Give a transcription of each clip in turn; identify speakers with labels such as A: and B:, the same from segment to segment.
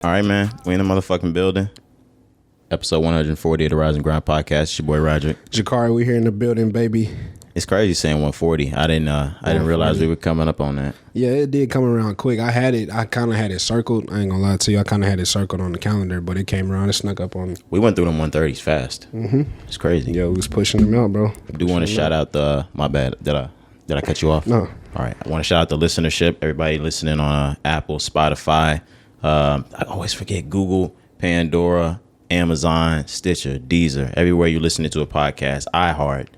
A: All right, man. We in the motherfucking building. Episode 140 of the Rise and Grind podcast. It's your boy Roderick
B: Cari, we here in the building, baby.
A: It's crazy saying 140. I didn't realize we were coming up on that.
B: Yeah, it did come around quick. I kind of had it circled. I ain't gonna lie to you. I kind of had it circled on the calendar, but it came around. It snuck up on me.
A: We went through them 130s fast. Mm-hmm. It's crazy.
B: Yeah, we was pushing them out, bro.
A: I do want to shout out the. My bad. Did I cut you off?
B: No.
A: All right. I want to shout out the listenership. Everybody listening on Apple, Spotify. I always forget Google, Pandora, Amazon, Stitcher, Deezer. Everywhere you're listening to a podcast, iHeart.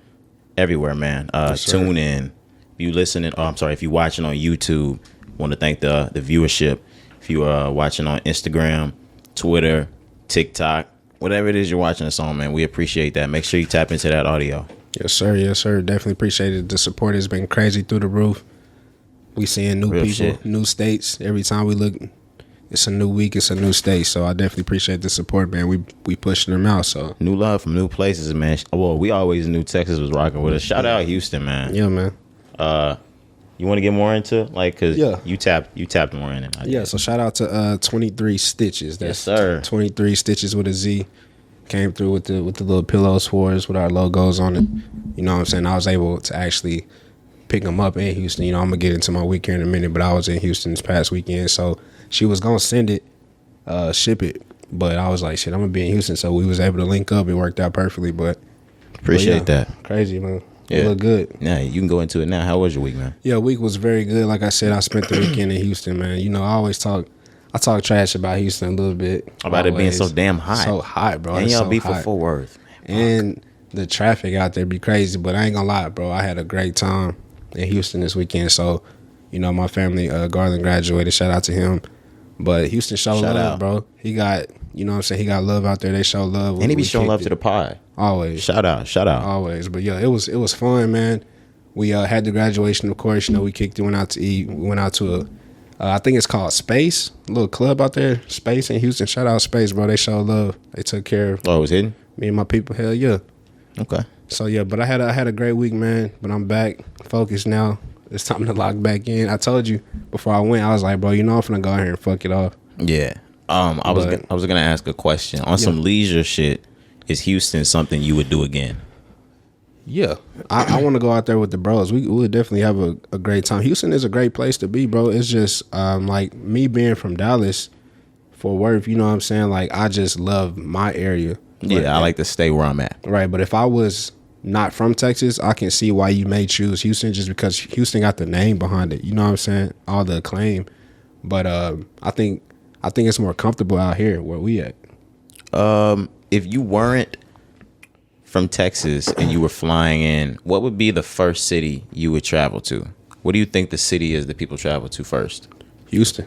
A: Everywhere, man. Tune in. If you listening, if you're watching on YouTube, want to thank the viewership. If you are watching on Instagram, Twitter, TikTok, whatever it is you're watching us on, man, we appreciate that. Make sure you tap into that audio.
B: Yes, sir. Yes, sir. Definitely appreciate it. The support has been crazy through the roof. We seeing new
A: Real
B: people,
A: shit.
B: New states. Every time we look, it's a new week. It's a new state. So I definitely appreciate the support, man. We pushing them out. So
A: New love from new places, man. Well, we always knew Texas was rocking with us. Shout out Houston, man.
B: yeah, man.
A: You want to get more into cause
B: Yeah.
A: you tapped more in it.
B: Yeah, so shout out to 23 Stitches. That's
A: Yes, sir.
B: 23 Stitches with a Z. Came through with the little pillows for us with our logos on it. You know what I'm saying? I was able to actually pick them up in Houston. You know, I'm going to get into my week here in a minute, but I was in Houston this past weekend. So she was going to send it, ship it. But I was like, shit, I'm going to be in Houston. So we was able to link up. It worked out perfectly.
A: Appreciate that.
B: Crazy, man.
A: Yeah.
B: It looked good.
A: Yeah, you can go into it now. How was your week, man?
B: Yeah, week was very good. Like I said, I spent the weekend in Houston, man. You know, I talk trash about Houston a little bit.
A: About it being so damn hot.
B: So hot, bro.
A: And
B: It's
A: y'all
B: so
A: be
B: hot.
A: for Fort Worth.
B: And the traffic out there be crazy, but I ain't gonna lie, bro. I had a great time in Houston this weekend. So, you know, my family, Garland graduated. Shout out to him. But Houston showed
A: Shout
B: love,
A: out.
B: bro. He got, you know what I'm saying? He got love out there. They show love.
A: And he be
B: We
A: showing
B: kicked
A: love
B: it.
A: to the pod.
B: Always.
A: Shout out.
B: Always. But yeah, it was fun, man. We had the graduation, of course. You know, we kicked it, went out to eat. We went out to I think it's called Space, a little club out there. Space in Houston. Shout out Space, bro. They show love. They took care of
A: Oh, it was hidden?
B: me and my people. Hell yeah.
A: Okay.
B: So yeah, but I had a great week, man. But I'm back, focused now. It's time to lock back in. I told you before I went, I was like, bro, you know I'm finna go out here and fuck it off.
A: Yeah. I was gonna ask a question. On some leisure shit, is Houston something you would do again?
B: Yeah, I want to go out there with the bros. We would definitely have a great time. Houston is a great place to be, bro. It's just like me being from Dallas, Fort Worth. You know what I'm saying? Like I just love my area.
A: Yeah, I like to stay where I'm at.
B: Right, but if I was not from Texas, I can see why you may choose Houston just because Houston got the name behind it. You know what I'm saying? All the acclaim. But I think it's more comfortable out here where we at.
A: If you weren't from Texas and you were flying in, what would be the first city you would travel to? What do you think the city is that people travel to first?
B: Houston.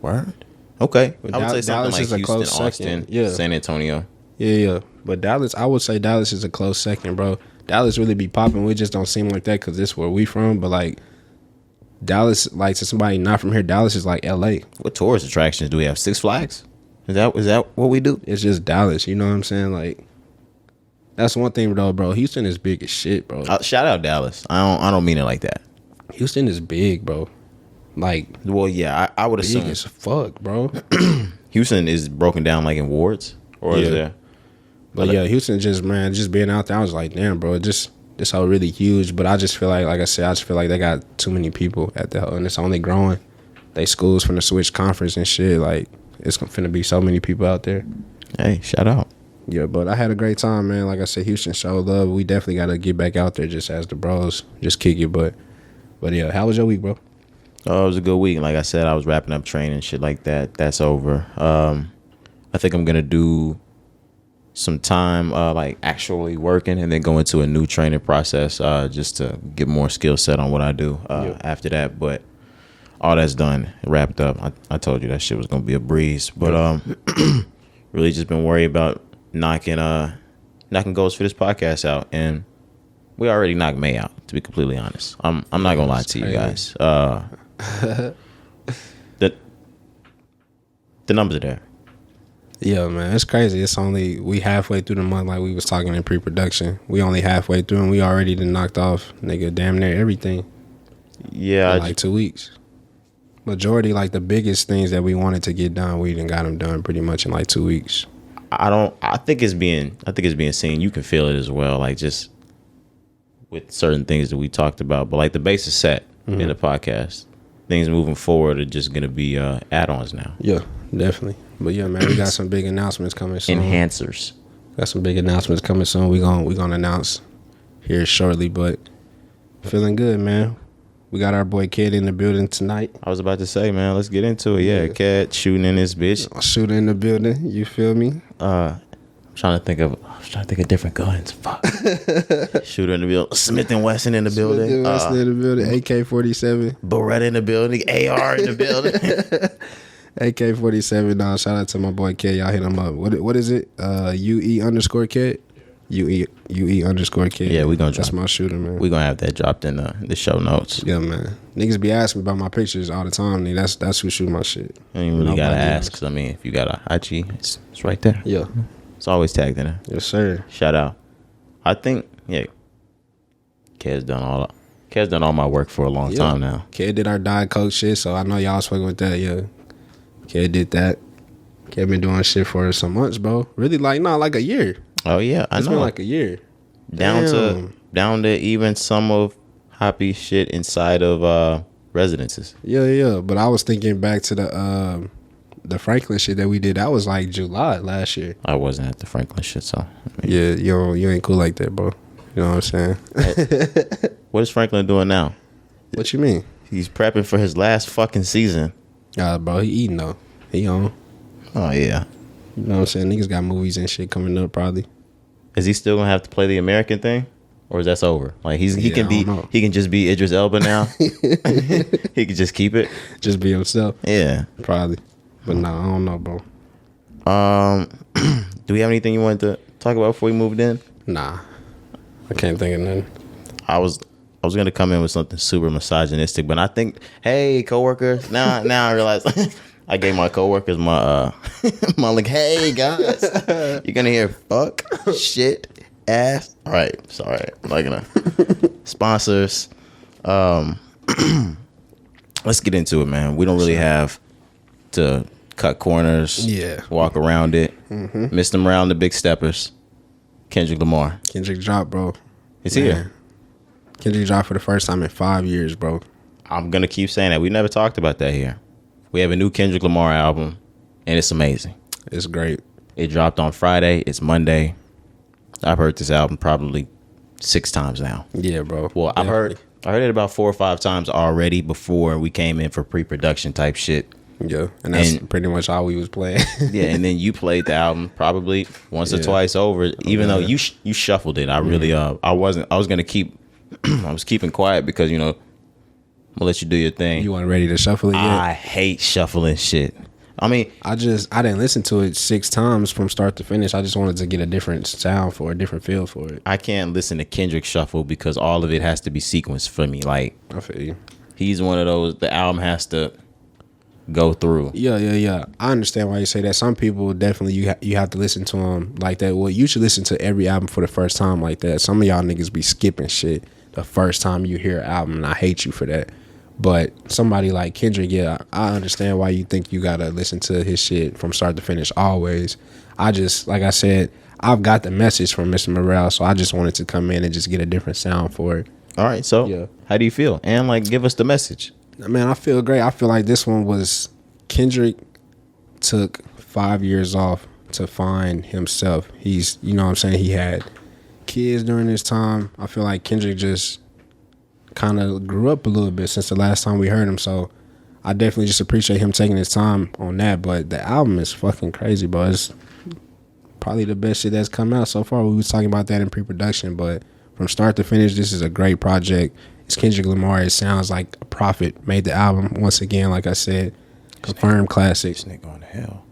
A: Word? Okay.
B: But
A: I would say something
B: Dallas
A: like
B: is a
A: Houston,
B: close
A: Austin,
B: second. Yeah.
A: San Antonio.
B: Yeah. But Dallas, I would say Dallas is a close second, bro. Dallas really be popping. We just don't seem like that because this is where we from. But like Dallas, like to somebody not from here, Dallas is like LA.
A: What tourist attractions do we have? Six Flags? Is that what we do?
B: It's just Dallas. You know what I'm saying? Like that's one thing though, bro. Houston is big as shit, bro.
A: Shout out Dallas. I don't mean it like that.
B: Houston is big, bro. Like
A: Well, yeah, I would
B: big
A: assume
B: as fuck, bro.
A: Houston is broken down like in wards, or is
B: Yeah.
A: there?
B: But yeah, Houston just being out there, I was like, damn, bro, this all really huge. But I just feel like I said, I just feel like they got too many people at the and it's only growing. They schools finna switch conference and shit. Like it's finna be so many people out there.
A: Hey, shout out.
B: Yeah, but I had a great time, man. Like I said, Houston showed love. We definitely got to get back out there just as the bros, just kick it. But yeah, how was your week, bro?
A: Oh, it was a good week. Like I said, I was wrapping up training, shit like that. That's over. I think I'm gonna do some time like actually working and then go into a new training process just to get more skill set on what I do after that. But all that's done, wrapped up. I told you that shit was gonna be a breeze. But really just been worried about knocking goals for this podcast out, and we already knocked May out, to be completely honest. I'm not gonna lie to you guys. The numbers are there.
B: Yeah, man, it's crazy. It's only we halfway through the month, like we was talking in pre-production. We only halfway through, and we already done knocked off, nigga, damn near everything.
A: Yeah,
B: in like 2 weeks. majority, like the biggest things that we wanted to get done, we done got them done pretty much in like 2 weeks.
A: I think it's being seen. You can feel it as well, like just with certain things that we talked about. But like the base is set in the podcast. Things moving forward are just gonna be add-ons now.
B: Yeah, definitely. But yeah, man, we got some big announcements coming soon.
A: Enhancers.
B: Got some big announcements coming soon. We gonna announce here shortly, but feeling good, man. We got our boy Kid in the building tonight.
A: I was about to say, man, let's get into it. Yeah, Cat shooting in this bitch.
B: Shooting in the building. You feel me?
A: I'm trying to think of different guns. Fuck. Shooter in the building. Smith and Wesson in the building.
B: Smith and Wesson in the building. AK-47.
A: Beretta in the building. AR in the building.
B: AK-47. Nah, shout out to my boy Kid. Y'all hit him up. What is it? UE_Kid. UE_Kid.
A: Yeah, we gonna drop.
B: That's my shooter, man.
A: We gonna have that dropped in the show notes.
B: Yeah, man. Niggas be asking about my pictures all the time. Nigga. That's who shoot my shit.
A: You ain't really gotta ask. Cause I mean, if you got a IG, it's right there.
B: Yeah.
A: It's always tagged in there.
B: Yes, sir.
A: Shout out. I think, yeah. Ked's done all my work for a long time now.
B: Kid did our Diet Coke shit, so I know y'all was fucking with that. Yeah. Kid did that. Kid been doing shit for some months, bro. Really, like a year.
A: Oh yeah, I know.
B: It's been like a year.
A: Down to even some of Hoppy shit inside of residences.
B: Yeah. But I was thinking back to the Franklin shit that we did. That was like July last year.
A: I wasn't at the Franklin shit, so
B: I mean, yeah, you ain't cool like that, bro. You know what I'm saying?
A: What is Franklin doing now?
B: What you mean?
A: He's prepping for his last fucking season.
B: Bro, he eating though. He on.
A: Oh yeah.
B: You know what I'm saying? Niggas got movies and shit coming up probably.
A: Is he still gonna have to play the American thing, or is that over? Like he can just be Idris Elba now. He can just keep it,
B: just be himself.
A: Yeah,
B: probably. But no, I don't know, bro.
A: Do we have anything you wanted to talk about before we moved in?
B: Nah, I can't think of nothing.
A: I was gonna come in with something super misogynistic, but I think, hey, coworkers, now I realize I gave my coworkers my my like, hey guys, you're gonna hear fuck, shit, ass. All right, sorry, I'm not gonna sponsors. Let's get into it, man. We don't really have to cut corners.
B: Yeah,
A: walk around it. Miss them around the big steppers. Kendrick Lamar.
B: Kendrick dropped, bro.
A: It's here.
B: Kendrick dropped for the first time in 5 years, bro.
A: I'm gonna keep saying that. We never talked about that here. We have a new Kendrick Lamar album, and it's amazing.
B: It's great.
A: It dropped on Friday. It's Monday. I've heard this album probably 6 times now.
B: Yeah, bro.
A: Well, I heard it about 4 or 5 times already before we came in for pre-production type shit.
B: Yeah, and that's pretty much all we was playing.
A: Yeah, and then you played the album probably once or twice over. Even though you shuffled it, I really I was keeping quiet because I'm gonna let you do your thing.
B: You weren't ready to shuffle it yet?
A: I hate shuffling shit. I mean,
B: I didn't listen to it 6 times from start to finish. I just wanted to get a different sound for a different feel for it.
A: I can't listen to Kendrick shuffle because all of it has to be sequenced for me. Like,
B: I feel you.
A: He's one of those. The album has to go through.
B: Yeah. I understand why you say that. Some people definitely you have to listen to them like that. Well, you should listen to every album for the first time like that. Some of y'all niggas be skipping shit the first time you hear an album, and I hate you for that. But somebody like Kendrick, I understand why you think you gotta listen to his shit from start to finish always. I just, like I said, I've got the message from Mr. Morale, so I just wanted to come in and just get a different sound for it.
A: All right, so how do you feel? And give us the message.
B: Man, I feel great. I feel like this one was Kendrick took 5 years off to find himself. He's, you know what I'm saying, he had kids during this time. I feel like Kendrick just kind of grew up a little bit since the last time we heard him. So I definitely just appreciate him taking his time on that. But the album is fucking crazy, bro. It's probably the best shit that's come out so far. We was talking about that in pre-production, but from start to finish, this is a great project. It's Kendrick Lamar. It sounds like a prophet. Made the album once again, like I said, confirmed classic.
A: This nigga going to hell.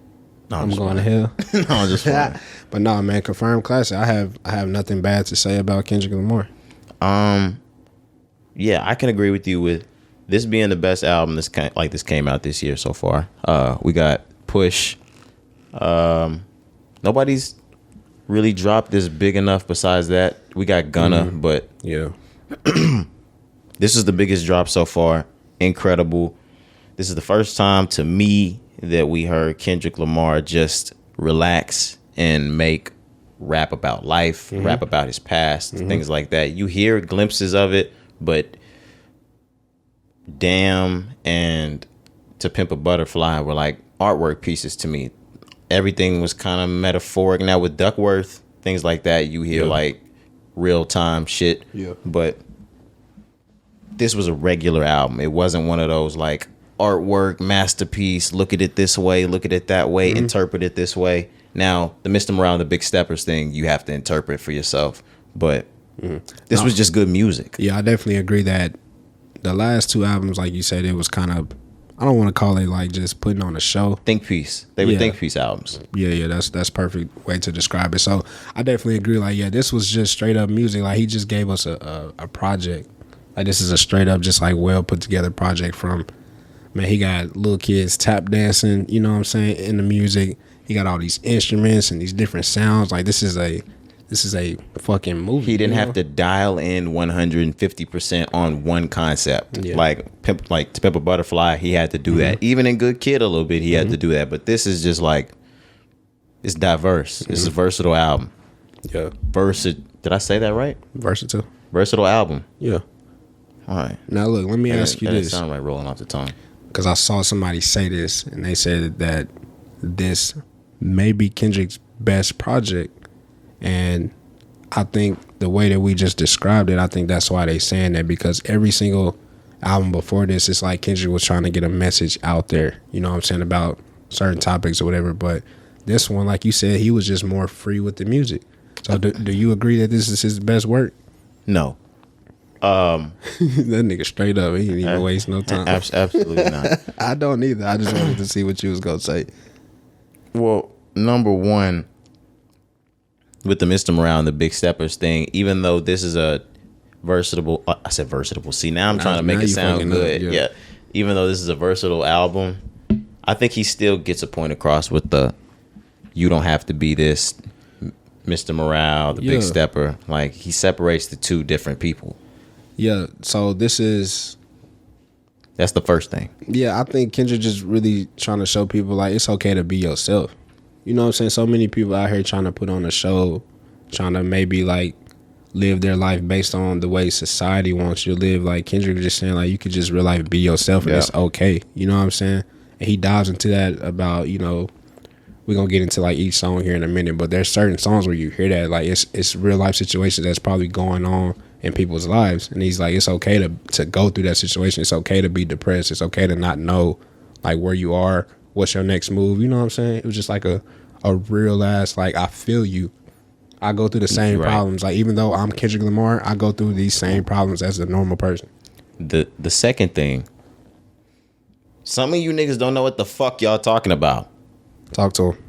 A: No,
B: I'm going to hell.
A: No, I'm just fine.
B: But no, man, confirmed classic. I have nothing bad to say about Kendrick Lamar.
A: Yeah, I can agree with you with this being the best album this came out this year so far. We got Push. Nobody's really dropped this big enough besides that. We got Gunna, but
B: yeah.
A: This is the biggest drop so far. Incredible. this is the first time to me that we heard Kendrick Lamar just relax and make rap about life, rap about his past, things like that. You hear glimpses of it, but Damn and To Pimp a Butterfly were like artwork pieces to me. Everything was kind of metaphoric. Now with Duckworth, things like that, you hear like real time shit. Yeah. But this was a regular album. It wasn't one of those like artwork, masterpiece, look at it this way, look at it that way, interpret it this way. Now, the Mr. Morale and the Big Steppers thing, you have to interpret for yourself. But this was just good music.
B: Yeah, I definitely agree that the last two albums, like you said, it was kind of, I don't want to call it like just putting on a show.
A: Think piece. They were think piece albums.
B: Yeah, that's perfect way to describe it. So I definitely agree. Like, yeah, this was just straight up music. Like, he just gave us a project. Like, this is a straight up, just like well put together project from, man, he got little kids tap dancing, you know what I'm saying, in the music. He got all these instruments and these different sounds. Like, this is a fucking movie.
A: He didn't have to dial in 150% on one concept. Yeah. Like To Pimp a Butterfly, he had to do that. Even in Good Kid a little bit, he had to do that. But this is just like, it's diverse. It's a versatile album.
B: Yeah.
A: Did I say that right?
B: Versatile.
A: Versatile album.
B: Yeah.
A: All right.
B: Now look, let me ask you this.
A: That sound right rolling off the tongue.
B: Because I saw somebody say this, and they said that this may be Kendrick's best project. And I think the way that we just described it, I think that's why they saying that, because every single album before this, it's like Kendrick was trying to get a message out there, you know what I'm saying, about certain topics or whatever. But this one, like you said, he was just more free with the music. So do you agree that this is his best work?
A: No.
B: That nigga straight up, he didn't even waste no time.
A: Absolutely not.
B: I don't either. I just wanted to see what you was gonna say.
A: Well, number one, with the Mr. Morale and the Big Steppers thing, even though this is a versatile, I said versatile. See, now I'm trying to make it sound good. Yeah. Even though this is a versatile album, I think he still gets a point across with the, you don't have to be this Mr. Morale, the Big Stepper. Like, he separates the two different people.
B: Yeah, so this is...
A: That's the first thing.
B: Yeah, I think Kendrick just really trying to show people, like, it's okay to be yourself. You know what I'm saying? So many people out here trying to put on a show, trying to maybe, like, live their life based on the way society wants you to live. Like, Kendrick just saying, like, you could just real life be yourself, and it's okay. You know what I'm saying? And he dives into that about, you know, we're going to get into, like, each song here in a minute, but there's certain songs where you hear that, like, it's real life situations that's probably going on in people's lives. And he's like, it's okay to go through that situation. It's okay to be depressed. It's okay to not know, like, where you are, what's your next move. You know what I'm saying? It was just like a real ass, like, I feel you. I go through the same problems. Like, even though I'm Kendrick Lamar, I go through these same problems as a normal person.
A: The second thing, some of you niggas don't know what the fuck y'all talking about.
B: Talk to him.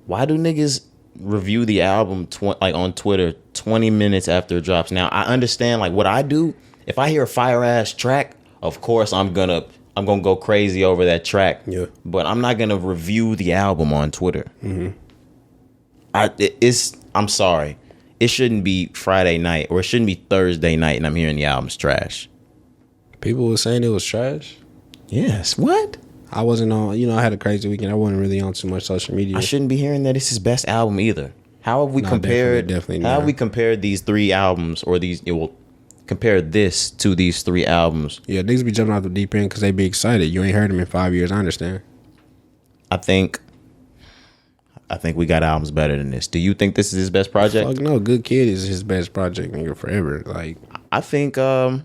A: Why do niggas review the album like on Twitter 20 minutes after it drops? Now, I understand, like, what I do, if I hear a fire ass track, of course I'm gonna go crazy over that track. Yeah. But I'm not gonna review the album on Twitter. I'm sorry. It shouldn't be Friday night, or it shouldn't be Thursday night and I'm hearing the album's trash.
B: People were saying it was trash?
A: Yes. What?
B: I wasn't on, you know, I had a crazy weekend. I wasn't really on too much social media.
A: I shouldn't be hearing that it's his best album either. How have we compared?
B: Definitely
A: how have we compared these three albums, or these? Compare this to these three albums.
B: Yeah, niggas be jumping out the deep end because they be excited. You ain't heard them in 5 years. I understand.
A: I think we got albums better than this. Do you think this is his best project?
B: Fuck no, Good Kid is his best project, nigga, forever. Like,
A: I think I'll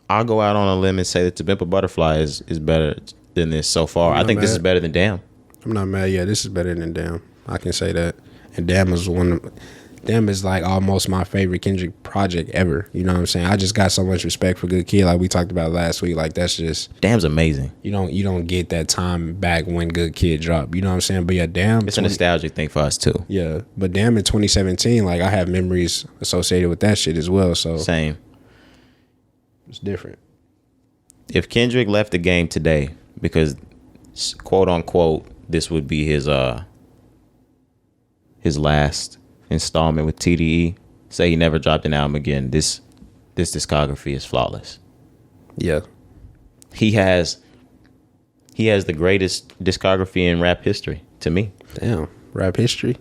A: go out on a limb and say that To Pimp a Butterfly is better than this so far. I think this is better than Damn.
B: I'm not mad. Yeah, this is better than Damn. I can say that. And Damn is like almost my favorite Kendrick project ever. You know what I'm saying? I just got so much respect for Good Kid, like we talked about last week. Like, that's just,
A: Damn's amazing.
B: You don't get that time back when Good Kid dropped. You know what I'm saying? But yeah, Damn,
A: it's a nostalgic thing for us too.
B: Yeah, but Damn in 2017, like, I have memories associated with that shit as well. So
A: same.
B: It's different.
A: If Kendrick left the game today, because quote unquote this would be his last installment with TDE, say he never dropped an album again, this discography is flawless.
B: Yeah.
A: He has the greatest discography in rap history to me.
B: Damn, rap history.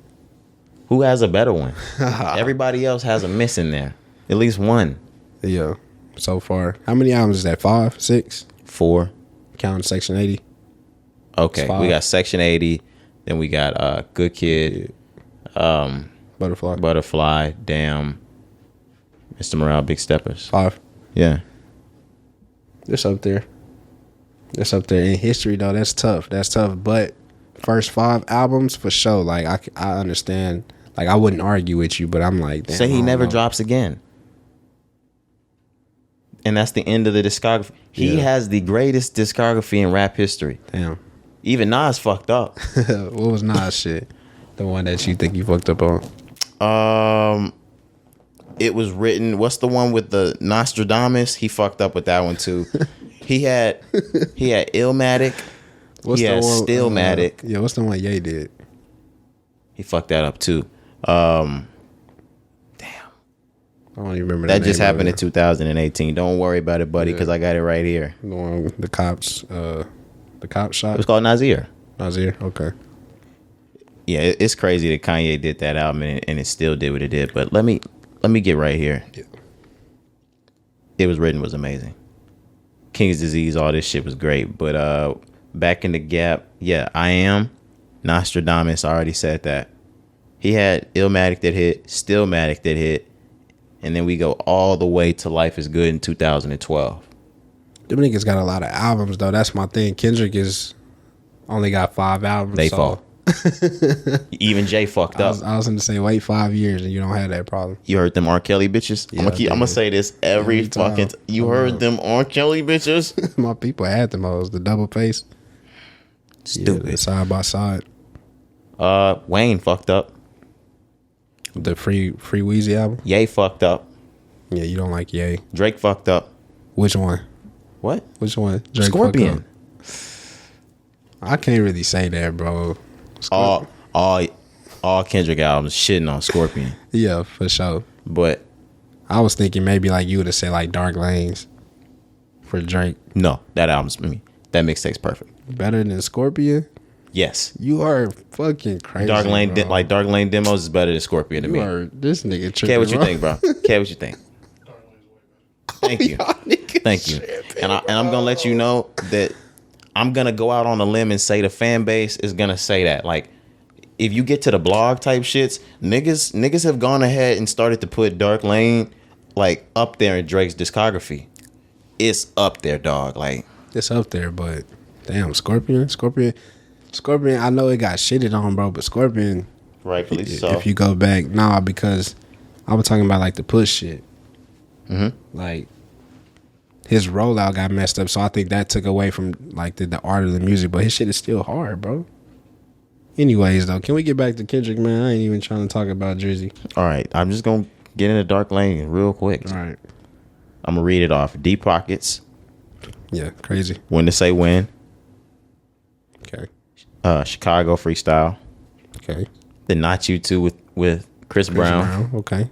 A: Who has a better one? Everybody else has a miss in there. At least one.
B: Yeah, so far. How many albums is that? 5, 6?
A: 4.
B: Counting Section 80.
A: Okay, we got Section 80. Then we got Good Kid. Butterfly. Damn. Mr. Morale, Big Steppers.
B: 5.
A: Yeah.
B: It's up there. It's up there. In history, though, that's tough. But first 5 albums, for sure. Like, I understand. Like, I wouldn't argue with you, but I'm like, damn,
A: say he never drops again. And that's the end of the discography. He has the greatest discography in rap history.
B: Damn.
A: Even Nas fucked up.
B: What was Nas shit? The one that you think you fucked up on?
A: It was written. What's the one with the Nostradamus? He fucked up with that one too. He had Illmatic.
B: What's
A: he
B: the
A: had
B: one,
A: Stillmatic.
B: Yeah, what's the one Ye did?
A: He fucked that up too.
B: I don't even remember
A: that just happened in 2018. Don't worry about it, buddy, because I got it right here.
B: The one, the cops shot.
A: It was called Nasir.
B: Okay.
A: Yeah, it's crazy that Kanye did that album and it still did what it did. But let me get right here. Yeah. It Was Written was amazing. King's Disease, all this shit was great. But Back in the Gap, yeah, I Am, Nostradamus, I already said that. He had Illmatic that hit, Stillmatic that hit, and then we go all the way to Life is Good in 2012.
B: Them niggas got a lot of albums, though. That's my thing. Kendrick is only got 5 albums.
A: They fall. Even Jay fucked up.
B: I was going to say, wait 5 years and you don't have that problem.
A: You heard them R. Kelly bitches? Yeah, I'm going to say this every fucking time. You heard them R. Kelly bitches?
B: My people had them hoes. The double face.
A: Stupid.
B: Yeah, the side by side.
A: Wayne fucked up.
B: The Free Weezy album?
A: Ye fucked up.
B: Yeah, you don't like Ye.
A: Drake fucked up.
B: Which one?
A: What?
B: Which one? Drake
A: Scorpion.
B: I can't really say that, bro.
A: All Kendrick albums shitting on Scorpion.
B: Yeah, for sure.
A: But
B: I was thinking maybe like you would have said like Dark Lanes for Drake.
A: No, that album's that mixtape's perfect.
B: Better than Scorpion?
A: Yes.
B: You are fucking crazy.
A: Dark Lane Demos is better than Scorpion to me.
B: This nigga tripping.
A: Care what you think, bro. Care what you think. Thank you. Thank you. And I'm gonna let you know that I'm gonna go out on a limb and say the fan base is gonna say that. Like, if you get to the blog type shits, niggas have gone ahead and started to put Dark Lane like up there in Drake's discography. It's up there, dog. Like,
B: it's up there, but damn, Scorpion. I know it got shitted on, bro, but Scorpion,
A: rightfully so.
B: If you go back, because I was talking about like the push shit.
A: Mm-hmm.
B: Like, his rollout got messed up, so I think that took away from like the art of the music. But his shit is still hard, bro. Anyways, though, can we get back to Kendrick, man? I ain't even trying to talk about Drizzy.
A: All right, I'm just gonna get into Dark Lane real quick.
B: All right,
A: I'm gonna read it off. Deep Pockets.
B: Yeah, crazy.
A: When to Say When.
B: Okay.
A: Chicago Freestyle.
B: Okay.
A: The Not You Two with Chris Brown.
B: Okay.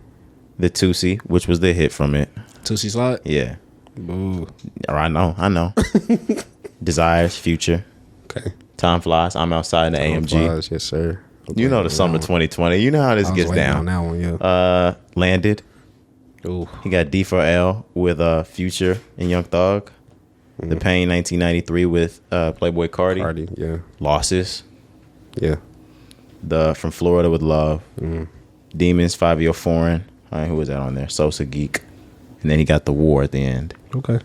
A: The Tootsie, which was the hit from it.
B: Tootsie Slide?
A: Yeah.
B: Boo.
A: I know. Desires, Future.
B: Okay.
A: Time Flies, I'm Outside the
B: Time
A: AMG.
B: Flies, yes, sir. Okay.
A: You know the summer 2020. You know how this gets down.
B: On that one, yeah.
A: Landed.
B: Ooh.
A: He got D4L with Future and Young Thug. The Pain 1993 with Playboy Cardi.
B: Yeah.
A: Losses.
B: Yeah.
A: The From Florida with Love. Demons 5 Year Foreign. All right, who was that on there? Sosa Geek. And then he got The War at the end.
B: Okay.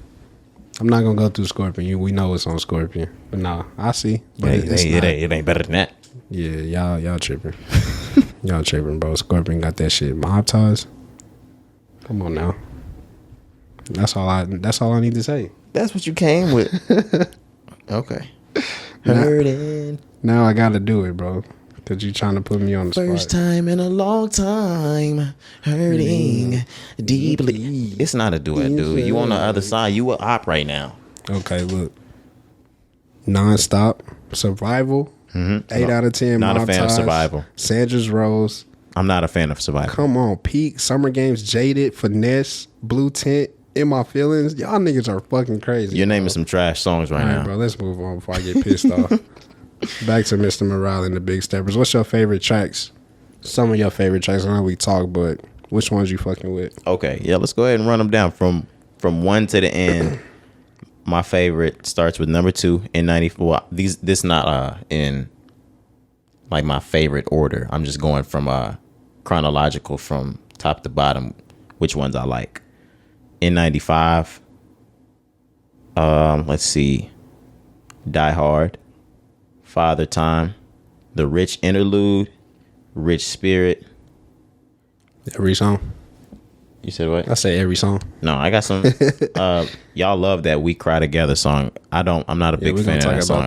B: I'm not gonna go through Scorpion. We know it's on Scorpion, but nah, I see. But
A: it ain't better than that.
B: Yeah, y'all tripping. Y'all tripping, bro. Scorpion got that shit mob ties. Come on now. That's all I need to say.
A: That's what you came with. Okay. Hurting.
B: Now I gotta do it, bro. Cause you trying to put me on the spot.
A: First time in a long time. Hurting deeply. It's not a duet, dude. You on the other side. You a op right now.
B: Okay, look. Nonstop. Survival. 8 out of 10.
A: Not a fan of Survival.
B: Sandra's Rose.
A: I'm not a fan of Survival.
B: Come on. Peak. Summer Games. Jaded. Finesse. Blue Tint. In My Feelings. Y'all niggas are fucking crazy.
A: You're naming some trash songs right
B: All
A: now.
B: right, bro, let's move on before I get pissed off. Back to Mr. Morale and the Big Steppers. What's your favorite tracks? Some of your favorite tracks. I know we talk, but which ones you fucking with?
A: Okay, yeah, let's go ahead and run them down from one to the end. My favorite starts with number 2 in 94. Well, this not in like my favorite order. I'm just going from chronological from top to bottom, which ones I like. In 95, let's see, Die Hard, Father Time, The Rich Interlude, Rich Spirit.
B: Every song.
A: You said what?
B: I say every song.
A: No, I got some. Y'all love that We Cry Together song. I'm not a big fan of that song.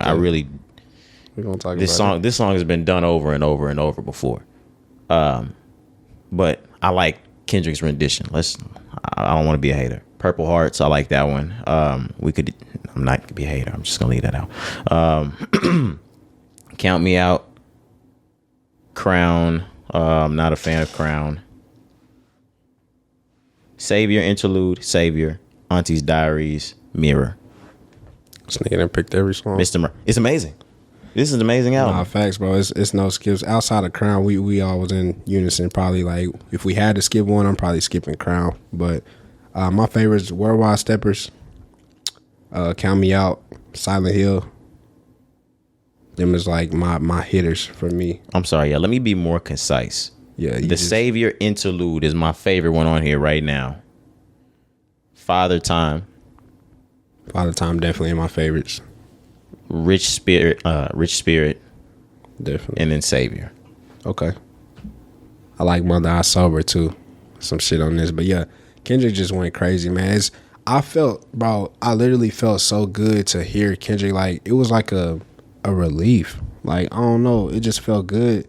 A: We're gonna talk this about song. This song has been done over and over and over before. But I like Kendrick's rendition. I don't want to be a hater. Purple Hearts. I like that one. I'm not gonna be a hater. I'm just gonna leave that out. Count Me Out. Crown. I'm not a fan of Crown. Savior Interlude, Savior, Auntie's Diaries, Mirror.
B: This nigga done picked every song.
A: It's amazing. This is an amazing album.
B: Nah, facts, bro. It's no skips. Outside of Crown, we all was in unison. Probably like if we had to skip one, I'm probably skipping Crown. But my favorites: Worldwide Steppers, Count Me Out, Silent Hill. Them is like my hitters for me.
A: I'm sorry, yeah. Let me be more concise.
B: Yeah,
A: the Savior Interlude is my favorite one on here right now. Father Time.
B: Father Time definitely in my favorites.
A: Rich Spirit,
B: definitely,
A: and then Savior.
B: Okay. I like Mother I Sober too. Some shit on this, but yeah, Kendrick just went crazy, man. I literally felt so good to hear Kendrick. Like it was like a relief. Like I don't know, it just felt good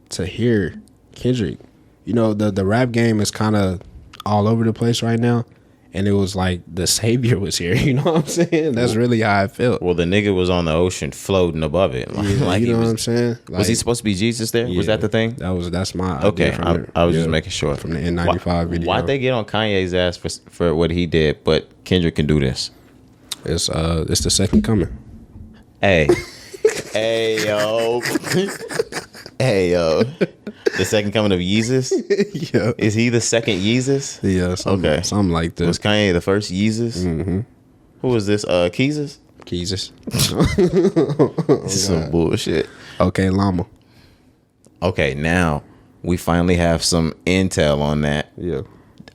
B: to hear Kendrick. You know, the rap game is kind of all over the place right now, and it was like the Savior was here. You know what I'm saying? That's really how I felt.
A: Well, the nigga was on the ocean floating above it.
B: Like you know what I'm saying? Like,
A: was he supposed to be Jesus there? Yeah, was that the thing?
B: That's my
A: okay. I was just making sure
B: from the N95 video.
A: Why'd they get on Kanye's ass for what he did, but Kendrick can do this?
B: It's the second coming.
A: Hey, hey yo. Hey, yo. The second coming of Yeezus?
B: Yeah.
A: Is he the second Yeezus?
B: Yeah, something like that.
A: Was Kanye the first Yeezus?
B: Mm-hmm.
A: Who was this? Keezus?
B: Keezus.
A: This is some bullshit.
B: Okay, Llama.
A: Okay, now we finally have some intel on that.
B: Yeah.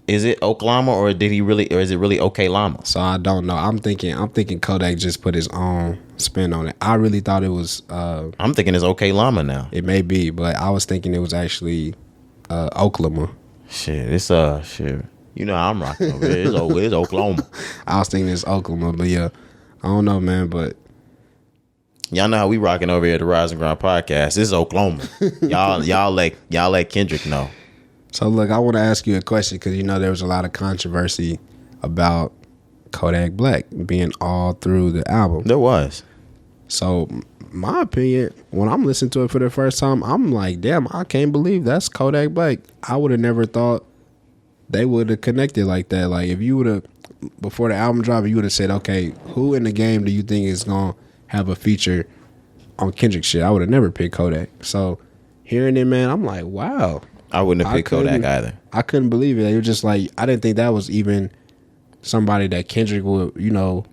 A: Is it Oklahoma or is it really Okay Llama?
B: So I don't know. I'm thinking Kodak just put his own spin on it. I really thought it was
A: I'm thinking it's Okay Llama now.
B: It may be, but I was thinking it was actually Oklahoma.
A: Shit, it's shit. You know how I'm rocking over here. It's Oklahoma.
B: I was thinking it's Oklahoma, but yeah. I don't know, man, but
A: y'all know how we rocking over here at the Rise and Grind podcast. This is Oklahoma. y'all let Kendrick know.
B: So look, I want to ask you a question because you know there was a lot of controversy about Kodak Black being all through the album.
A: There was.
B: So my opinion, when I'm listening to it for the first time, I'm like, damn, I can't believe that's Kodak Black. I would have never thought they would have connected like that. Like if you would have, before the album dropped, you would have said, okay, who in the game do you think is going to have a feature on Kendrick shit? I would have never picked Kodak. So hearing it, man, I'm like, wow.
A: I wouldn't have picked Kodak either.
B: I couldn't believe it. It was just like, I didn't think that was even somebody that Kendrick would, you know,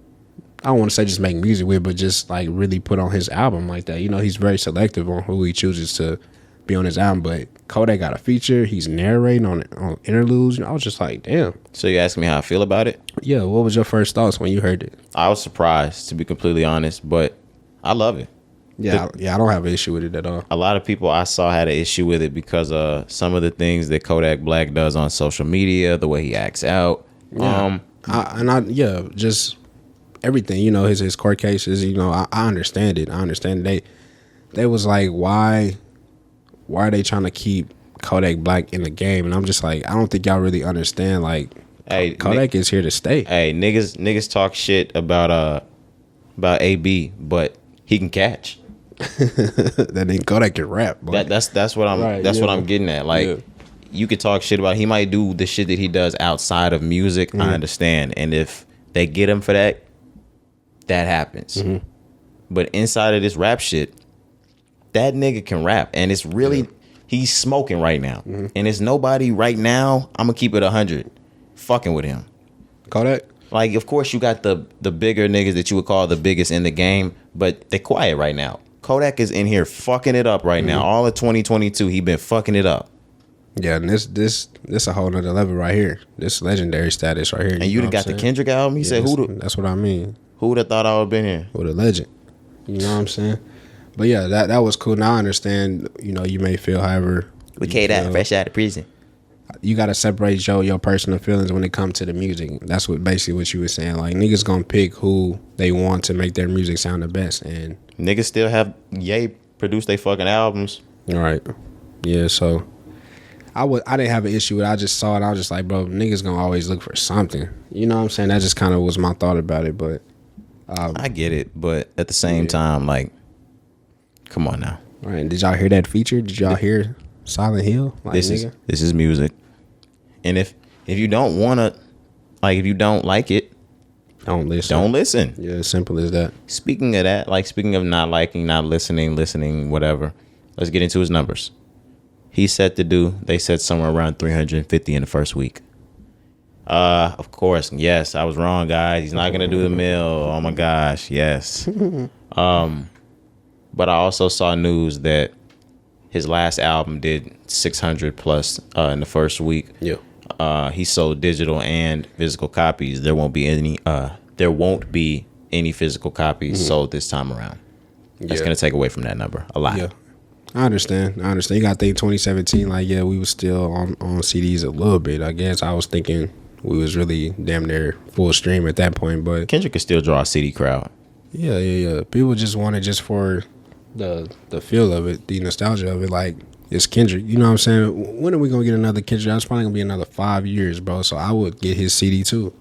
B: I don't want to say just make music with, but just like really put on his album like that. You know, he's very selective on who he chooses to be on his album, but Kodak got a feature. He's narrating on interludes. You know, I was just like, damn.
A: So you asked me how I feel about it?
B: Yeah, what was your first thoughts when you heard it?
A: I was surprised, to be completely honest, but I love it.
B: Yeah, I don't have an issue with it at all.
A: A lot of people I saw had an issue with it because some of the things that Kodak Black does on social media, the way he acts out.
B: Yeah. Just everything. You know, his court cases. You know, I understand it. I understand they was like, why are they trying to keep Kodak Black in the game? And I'm just like, I don't think y'all really understand. Like, hey, Kodak is here to stay.
A: Hey, niggas talk shit about AB, but he can catch.
B: That nigga Kodak can rap.
A: That's what I'm what I'm getting at. Like you could talk shit about. He might do the shit that he does outside of music. I understand, and if they get him for that, that happens. But inside of this rap shit, that nigga can rap, and it's really he's smoking right now, and it's nobody right now. I'm gonna keep it 100, fucking with him.
B: Kodak.
A: Like, of course, you got the bigger niggas that you would call the biggest in the game, but they quiet right now. Kodak is in here fucking it up right now. All of 2022, he been fucking it up.
B: Yeah, and this a whole nother level right here. This legendary status right here.
A: And you done got the Kendrick album. He said,
B: That's what I mean.
A: Who would have thought I would have been here?
B: With a legend. You know what I'm saying? But yeah, that was cool. Now I understand, you know, you may feel however.
A: We K that fresh out of prison.
B: You got to separate your personal feelings when it comes to the music. That's basically what you were saying. Like, niggas gonna pick who they want to make their music sound the best. And
A: niggas still have Ye produce their fucking albums.
B: All right. Yeah, so I didn't have an issue with it. I just saw it. I was just like, bro, niggas gonna always look for something. You know what I'm saying? That just kind of was my thought about it. But
A: I get it. But at the same time, like, come on now.
B: All right. Did y'all hear that feature? Did y'all hear Silent Hill? Like,
A: this is music. And if you don't want to, like, if you don't like it,
B: don't listen.
A: Don't listen.
B: Yeah, as simple as that.
A: Speaking of that, like, speaking of not liking, not listening, whatever, let's get into his numbers. He's set to do, they said somewhere around 350 in the first week. Of course, yes, I was wrong, guys. He's not going to do the mill. Oh, my gosh, yes. But I also saw news that his last album did 600 plus in the first week.
B: Yeah.
A: He sold digital and physical copies. There won't be any physical copies sold this time around. That's gonna take away from that number a lot.
B: Yeah, I understand. You gotta think 2017. Like, yeah, we was still on CDs a little bit. I guess I was thinking we was really damn near full stream at that point. But
A: Kendrick could still draw a CD crowd.
B: Yeah. People just want it just for the feel of it, the nostalgia of it. Like, it's Kendrick. You know what I'm saying? When are we gonna get another Kendrick? That's probably gonna be another 5 years, bro. So I would get his CD too.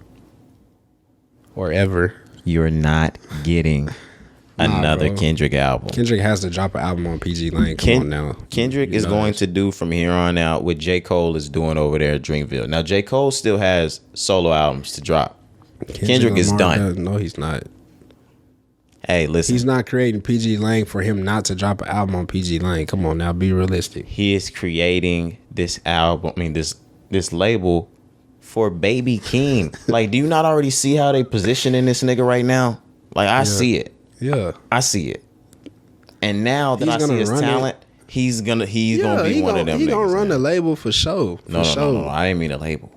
B: Or ever.
A: You're not getting another Kendrick album.
B: Kendrick has to drop an album on PG Lane. Come on now.
A: Kendrick is going to do from here on out what J. Cole is doing over there at Dreamville. Now, J. Cole still has solo albums to drop. Kendrick is done.
B: No, he's not.
A: Hey, listen.
B: He's not creating PG Lane for him not to drop an album on PG Lane. Come on now, be realistic.
A: He is creating this album, this label for Baby Keem. Like, do you not already see how they positioning this nigga right now? Like, I see it.
B: Yeah.
A: I see it. And now that I see his talent, he's gonna be one of them.
B: He's gonna run the label for sure.
A: No, I didn't mean a label.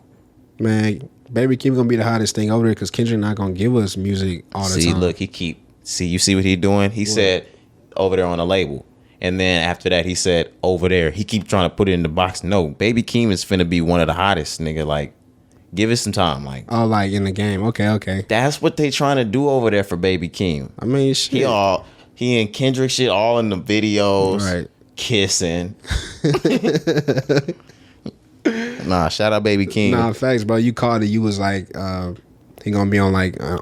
B: Man, Baby Keem gonna be the hottest thing over there because Kendrick not gonna give us music all the time.
A: See, look, you see what he doing? He said over there on the label. And then after that, he said over there. He keep trying to put it in the box. No, Baby Keem is finna be one of the hottest, nigga. Like, give it some time. Like,
B: oh, like in the game. Okay.
A: That's what they trying to do over there for Baby Keem.
B: I mean, shit.
A: He and Kendrick shit all in the videos.
B: Right.
A: Kissing. Nah, shout out Baby Keem.
B: Nah, facts, bro. You called it. You was like, he gonna be on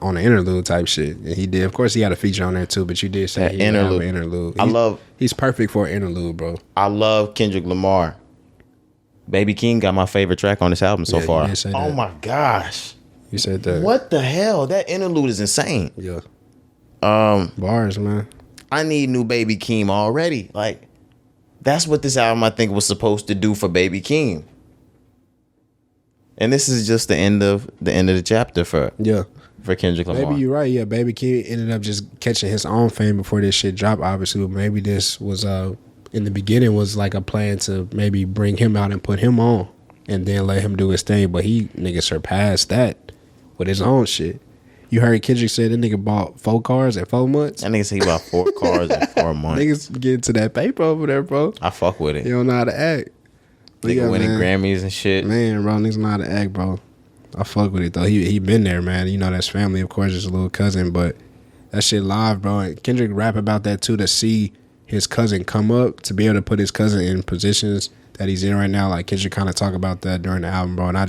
B: on an interlude type shit. And he did. Of course, he had a feature on there too. But you did say
A: that interlude.
B: He's perfect for an interlude, bro.
A: I love Kendrick Lamar. Baby Keem got my favorite track on this album so far.
B: You did say that.
A: Oh my gosh.
B: You said that.
A: What the hell? That interlude is insane.
B: Yeah. Bars, man.
A: I need new Baby Keem already. Like, that's what this album I think was supposed to do for Baby Keem. And this is just the end of the chapter for Kendrick Lamar.
B: Maybe you're right. Yeah, Baby Keem ended up just catching his own fame before this shit dropped, obviously. But maybe this was in the beginning was like a plan to maybe bring him out and put him on, and then let him do his thing. But he surpassed that with his own shit. You heard Kendrick say that nigga bought 4 cars in 4 months.
A: That nigga say he bought 4 cars in 4 months.
B: Niggas get to that paper over there, bro.
A: I fuck with it.
B: You don't know how to act.
A: Nigga winning Grammys and shit.
B: Man, bro, niggas know how to act, bro. I fuck with it, though. He been there, man. You know, that's family, of course, his little cousin, but that shit live, bro. And Kendrick rap about that, too, to see his cousin come up, to be able to put his cousin in positions that he's in right now. Like, Kendrick kind of talk about that during the album, bro, and I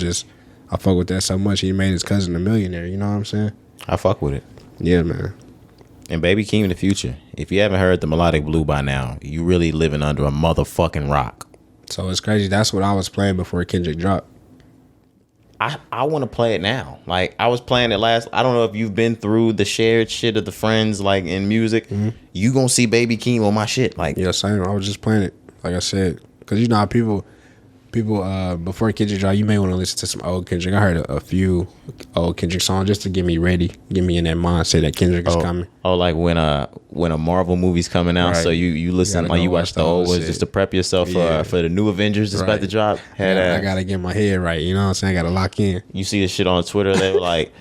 B: fuck with that so much. He made his cousin a millionaire, you know what I'm saying?
A: I fuck with it.
B: Yeah, man.
A: And Baby Keem in the future. If you haven't heard the Melodic Blue by now, you really living under a motherfucking rock.
B: So it's crazy. That's what I was playing before Kendrick dropped.
A: I want to play it now. Like, I was playing it last. I don't know if you've been through the shared shit of the friends, like, in music. Mm-hmm. You gonna see Baby Keem on my shit. Like,
B: yeah, same. I was just playing it, like I said, because you know how people before Kendrick dropped, you may want to listen to some old Kendrick. I heard a few old Kendrick songs just to get me ready, get me in that mindset that Kendrick is coming.
A: Oh, like when a Marvel movie's coming out, right. So you listen, like you watch the old ones just to prep yourself for the new Avengers that's about to drop.
B: I gotta get my head right, you know what I'm saying? I gotta lock in.
A: You see this shit on Twitter, they were like,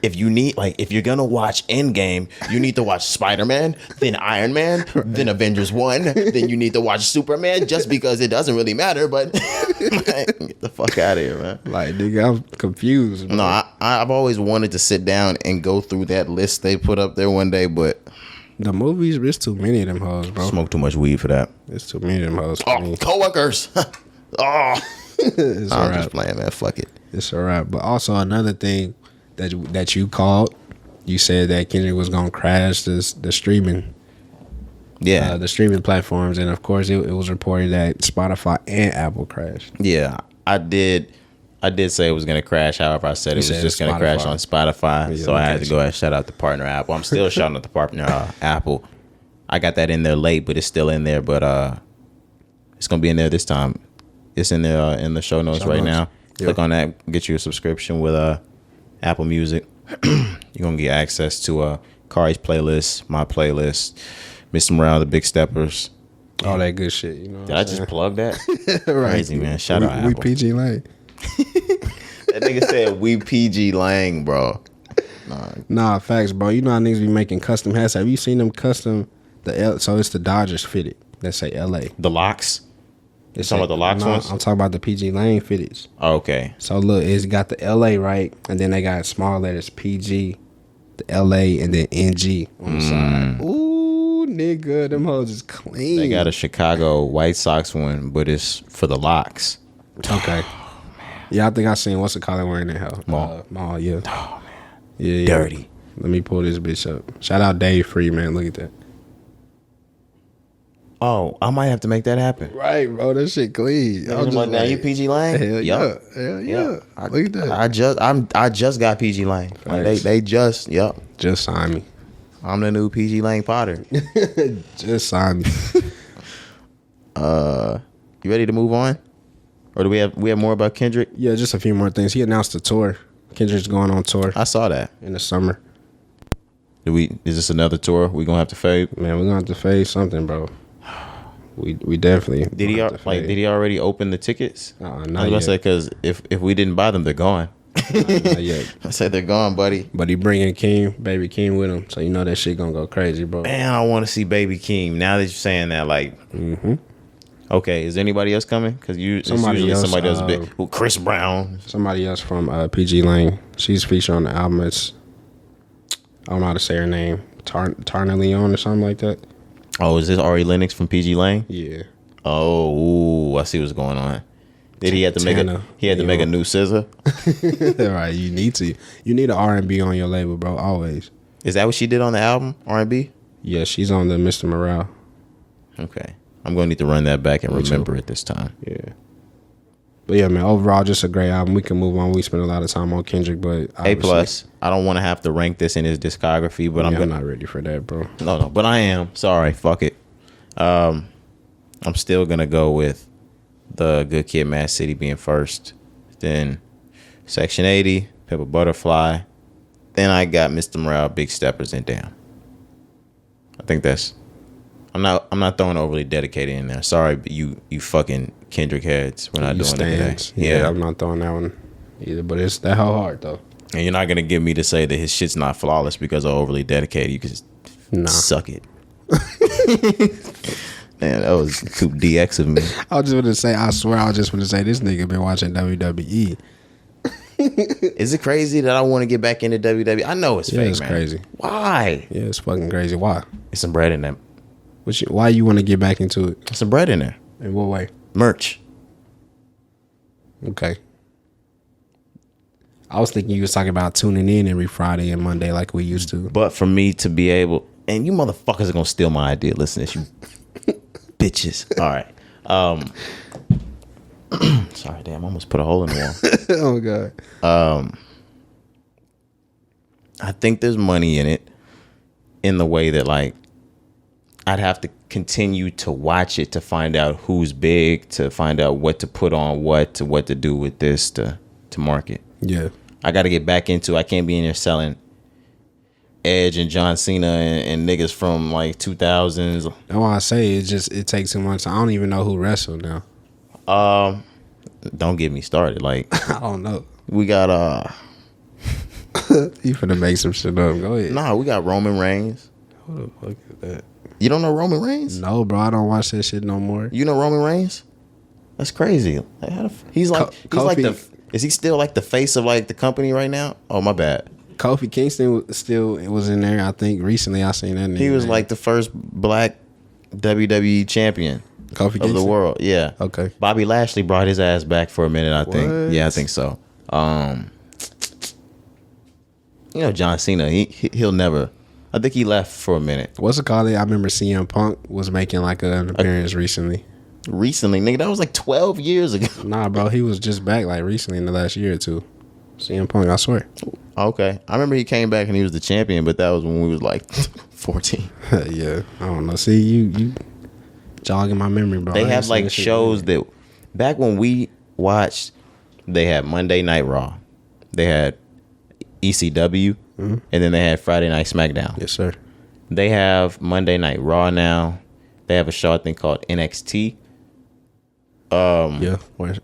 A: if you're gonna watch Endgame, you need to watch Spider-Man, then Iron Man, then Avengers 1, then you need to watch Superman, just because it doesn't really matter, but get the fuck out of here, man.
B: Like, nigga, I'm confused, bro.
A: No, I've always wanted to sit down and go through that list they put up there one day, but
B: the movies, there's too many of them hoes, bro.
A: Smoke too much weed for that.
B: There's too many of them hoes.
A: Oh, coworkers. I'm
B: just
A: playing, man. Fuck it.
B: It's all right. But also another thing that you called, you said that Kendrick was gonna crash the streaming.
A: Yeah,
B: the streaming platforms, and of course it was reported that Spotify and Apple crashed.
A: Yeah, I did say it was gonna crash. However, I said it was just gonna crash on Spotify. Yeah, so I had to go ahead and shout out the partner Apple. I'm still shouting out the partner Apple. I got that in there late, but it's still in there. But it's gonna be in there this time. It's in there in the show notes right now. Yep. Click on that, get you a subscription with Apple Music. You're gonna get access to Cari's playlist, my playlist, Mr. Morale, the Big Steppers,
B: all that good shit. You know?
A: Did I just plug that?
B: Right.
A: Crazy, man. Shout out Apple.
B: We PG Lang.
A: That nigga said we PG Lang, bro.
B: Nah, facts, bro. You know how niggas be making custom hats. Have you seen them custom? So it's the Dodgers fitted. That say LA.
A: The locks. You're talking about the locks ones?
B: I'm talking about the PG Lang fitteds.
A: Oh, okay.
B: So look, it's got the LA right, and then they got small letters PG, the LA, and then NG on the side. Ooh, nigga, them hoes is clean.
A: They got a Chicago White Sox one, but it's for the locks.
B: Okay. Yeah, I think I seen what's the color wearing that hell. Mall, yeah.
A: Oh man.
B: Yeah.
A: Dirty.
B: Let me pull this bitch up. Shout out Dave Free, man. Look at that.
A: Oh, I might have to make that happen.
B: Right, bro. That shit clean.
A: I'm just like, now you PG Lang?
B: Hell yeah. Hell yeah. Look at that.
A: I just got PG Lang. Like they just
B: sign me.
A: I'm the new PG Lang Potter.
B: Just sign me.
A: You ready to move on? Or do we have more about Kendrick?
B: Yeah, just a few more things. He announced a tour. Kendrick's going on tour.
A: I saw that.
B: In the summer.
A: Is this another tour? We gonna have to fade?
B: Man, we're gonna have to fade something, bro. We definitely
A: did he already open the tickets?
B: Not
A: I was
B: yet.
A: gonna say, because if we didn't buy them, they're gone.
B: Not yet.
A: I said they're gone, buddy.
B: But he bringing Baby Keem with him, so you know that shit gonna go crazy, bro.
A: Man, I want to see Baby Keem. Now that you're saying that, like, okay, is there anybody else coming? Because somebody else big. Well, Chris Brown.
B: Somebody else from PG Lang. She's featured on the album. It's, I don't know how to say her name. Tarna Leon or something like that.
A: Oh, is this Ari Lennox from PG Lang?
B: Yeah.
A: Oh, I see what's going on. Did he have to make a new scissor?
B: Right, you need to. You need an R&B on your label, bro. Always.
A: Is that what she did on the album? R&B?
B: Yeah, she's on the Mr. Morale.
A: Okay, I'm gonna need to run that back and remember it this time.
B: Yeah. But yeah, man, overall, just a great album. We can move on. We spent a lot of time on Kendrick, but
A: A+. I don't want to have to rank this in his discography, but
B: I'm not ready for that, bro.
A: No, but I am. Sorry, fuck it. I'm still gonna go with the Good Kid, Mad City being first, then Section 80, Pimp a Butterfly, then I got Mr. Morale, Big Steppers, and Damn. I think that's. I'm not throwing overly dedicated in there. Sorry, but you fucking Kendrick heads. We're not doing that.
B: Yeah, I'm not throwing that one either. But it's that whole hard though.
A: And you're not gonna get me to say that his shit's not flawless because of overly dedicated. You can just suck it. Man, that was too DX of me.
B: I was just gonna say, I swear, I was just gonna say this nigga been watching WWE.
A: Is it crazy that I want to get back into WWE? I know it's fake,
B: it's
A: man.
B: Crazy.
A: Why?
B: Yeah, it's fucking crazy. Why?
A: It's some bread in there.
B: Why you want to get back into it?
A: There's some bread in there.
B: In what way?
A: Merch.
B: Okay. I was thinking you was talking about tuning in every Friday and Monday like we used to.
A: But for me to be able, and you motherfuckers are gonna steal my idea. Listen to this, you bitches. All right. Sorry, damn, I almost put a hole in the wall.
B: Oh God.
A: I think there's money in it, in the way that like I'd have to continue to watch it to find out who's big, to find out what to put on what to do with this to market.
B: Yeah.
A: I got to get back into. I can't be in there selling Edge and John Cena and niggas from like 2000s.
B: That's why I say it takes too much. I don't even know who wrestled now.
A: Don't get me started. Like
B: I don't know.
A: we got
B: You finna make some shit up. Go ahead.
A: nah, we got Roman Reigns.
B: Who the fuck is that?
A: You don't know Roman Reigns?
B: No, bro. I don't watch that shit no more.
A: You know Roman Reigns? That's crazy. Like, he's like
B: Kofi.
A: is he still like the face of like the company right now? Oh, my bad.
B: Kofi Kingston was in there. I think recently I seen that name.
A: He was like the first black WWE champion
B: Kofi Kingston
A: of the world. Yeah.
B: Okay.
A: Bobby Lashley brought his ass back for a minute, I think.
B: What?
A: Yeah, I think so. You know, John Cena, he'll never. I think he left for a minute.
B: What's it called? I remember CM Punk was making like an appearance recently.
A: Recently, nigga, that was like 12 years ago.
B: Nah, bro, he was just back like recently in the last year or two. CM Punk, I swear.
A: Okay. I remember he came back and he was the champion, but that was when we was like 14.
B: Yeah, I don't know. See, you jogging my memory, bro.
A: They have like shows that back when we watched, they had Monday Night Raw. They had ECW, and then they had Friday Night SmackDown.
B: Yes, sir.
A: They have Monday Night Raw now. They have a show I think called NXT.
B: Yeah,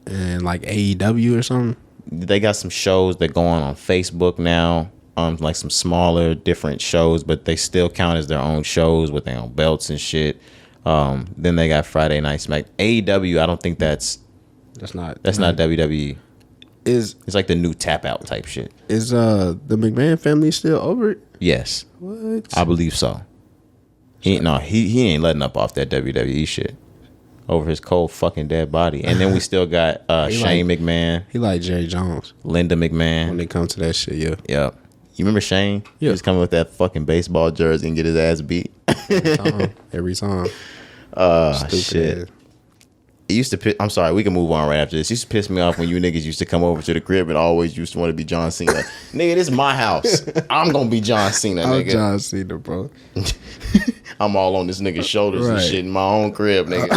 B: and like AEW or something.
A: They got some shows that go on Facebook now. Like some smaller, different shows, but they still count as their own shows with their own belts and shit. Then they got Friday Night Smack. AEW, I don't think that's not WWE. It's like the new tap out type shit.
B: Is the McMahon family still over it?
A: Yes.
B: What?
A: I believe so. He ain't letting up off that WWE shit over his cold fucking dead body. And then we still got Shane McMahon.
B: He like Jerry Jones.
A: Linda McMahon.
B: When it comes to that shit, yeah.
A: Yep. You remember Shane?
B: Yeah.
A: He was coming with that fucking baseball jersey and get his ass beat.
B: Every time.
A: Stupid shit.
B: Ass.
A: It used to I'm sorry, we can move on right after this. It used to piss me off when you niggas used to come over to the crib and always used to want to be John Cena. Nigga, this is my house. I'm gonna be John Cena, nigga.
B: I'm John Cena, bro.
A: I'm all on this nigga's shoulders and shit in my own crib, nigga.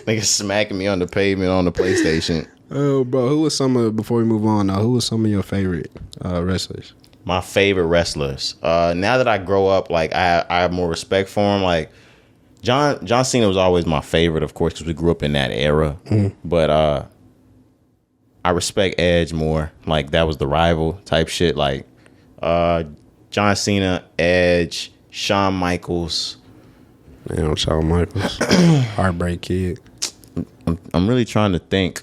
A: Nigga smacking me on the pavement on the PlayStation.
B: Oh, bro, before we move on, who was some of your favorite wrestlers?
A: My favorite wrestlers. Now that I grow up, like I have more respect for him. Like John Cena was always my favorite, of course, because we grew up in that era. But I respect Edge more. Like that was the rival type shit. Like John Cena, Edge, Shawn Michaels.
B: Damn, Shawn Michaels. Heartbreak Kid.
A: I'm really trying to think.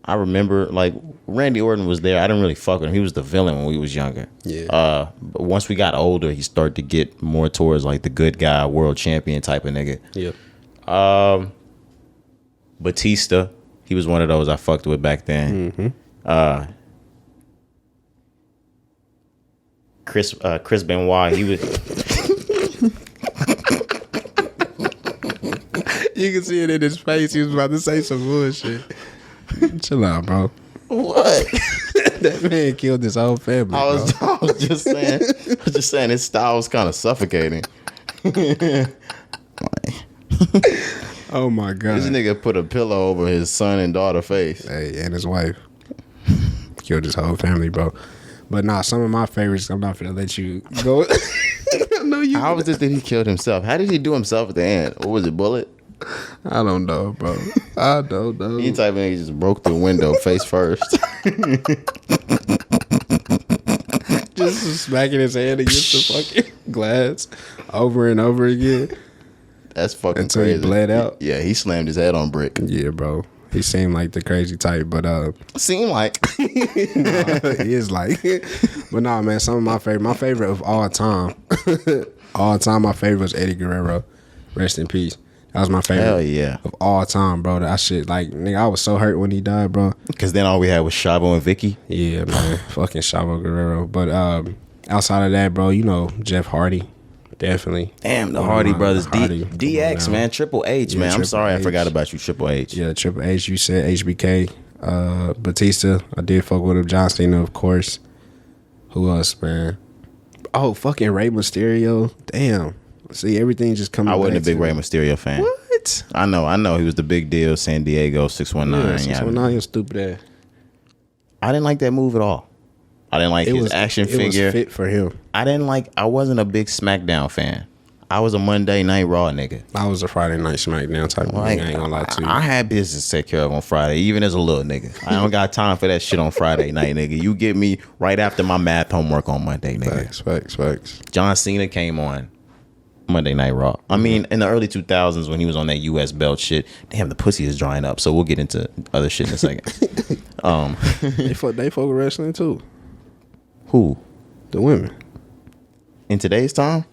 A: I remember like Randy Orton was there. I didn't really fuck with him. He was the villain when we was younger.
B: Yeah.
A: But once we got older, he started to get more towards like the good guy, world champion type of nigga.
B: Yeah.
A: Batista, he was one of those I fucked with back then. Chris Benoit, he was.
B: You can see it in his face. He was about to say some bullshit. Chill out, bro.
A: What?
B: That man killed his whole family.
A: I was just saying his style was kind of suffocating.
B: Oh my god.
A: This nigga put a pillow over his son and daughter face.
B: Hey, and his wife. Killed his whole family, bro. But nah, some of my favorites, I'm not gonna let you go. No, you.
A: How was it that he killed himself? How did he do himself at the end? Or was it bullet?
B: I don't know, bro. I don't know.
A: He type of nigga just broke the window face first.
B: Just smacking his hand against the fucking glass over and over again.
A: That's fucking
B: until
A: crazy.
B: He bled out.
A: Yeah, he slammed his head on brick.
B: Yeah, bro. He seemed like the crazy type, but
A: seemed like
B: nah, he is like. But nah, man, some of my favorite of all time, my favorite was Eddie Guerrero. Rest in peace. That was my favorite.
A: Hell yeah.
B: Of all time, bro. That shit, like, nigga, I was so hurt when he died, bro.
A: Because then all we had was Chavo and Vicky.
B: Yeah, man. Fucking Chavo Guerrero. But outside of that, bro, you know, Jeff Hardy. Definitely.
A: Damn, the Hardy brothers.
B: Hardy,
A: DX, man. Triple H,
B: Yeah,
A: man. I'm
B: Triple
A: sorry I
B: H.
A: forgot about you, Triple H.
B: Yeah, Triple H. You said HBK. Batista. I did fuck with him. John Cena, of course. Who else, man? Oh, fucking Rey Mysterio. Damn. See, everything just coming.
A: I wasn't a big Rey Mysterio fan.
B: What?
A: I know. He was the big deal. San Diego 619.
B: Yeah, 619. You stupid ass.
A: I didn't like that move at all. I didn't like his action figure.
B: It was fit for him.
A: I wasn't a big SmackDown fan. I was a Monday Night Raw nigga.
B: I was a Friday Night SmackDown type of nigga. I ain't gonna lie to you.
A: I had business to take care of on Friday, even as a little nigga. I don't got time for that shit on Friday night, nigga. You get me right after my math homework on Monday, nigga.
B: Facts.
A: John Cena came on Monday Night Raw. I mean, in the early 2000s when he was on that U.S. belt shit. Damn, the pussy is drying up. So we'll get into other shit in a second.
B: They fuck with wrestling too.
A: Who?
B: The women.
A: In today's time?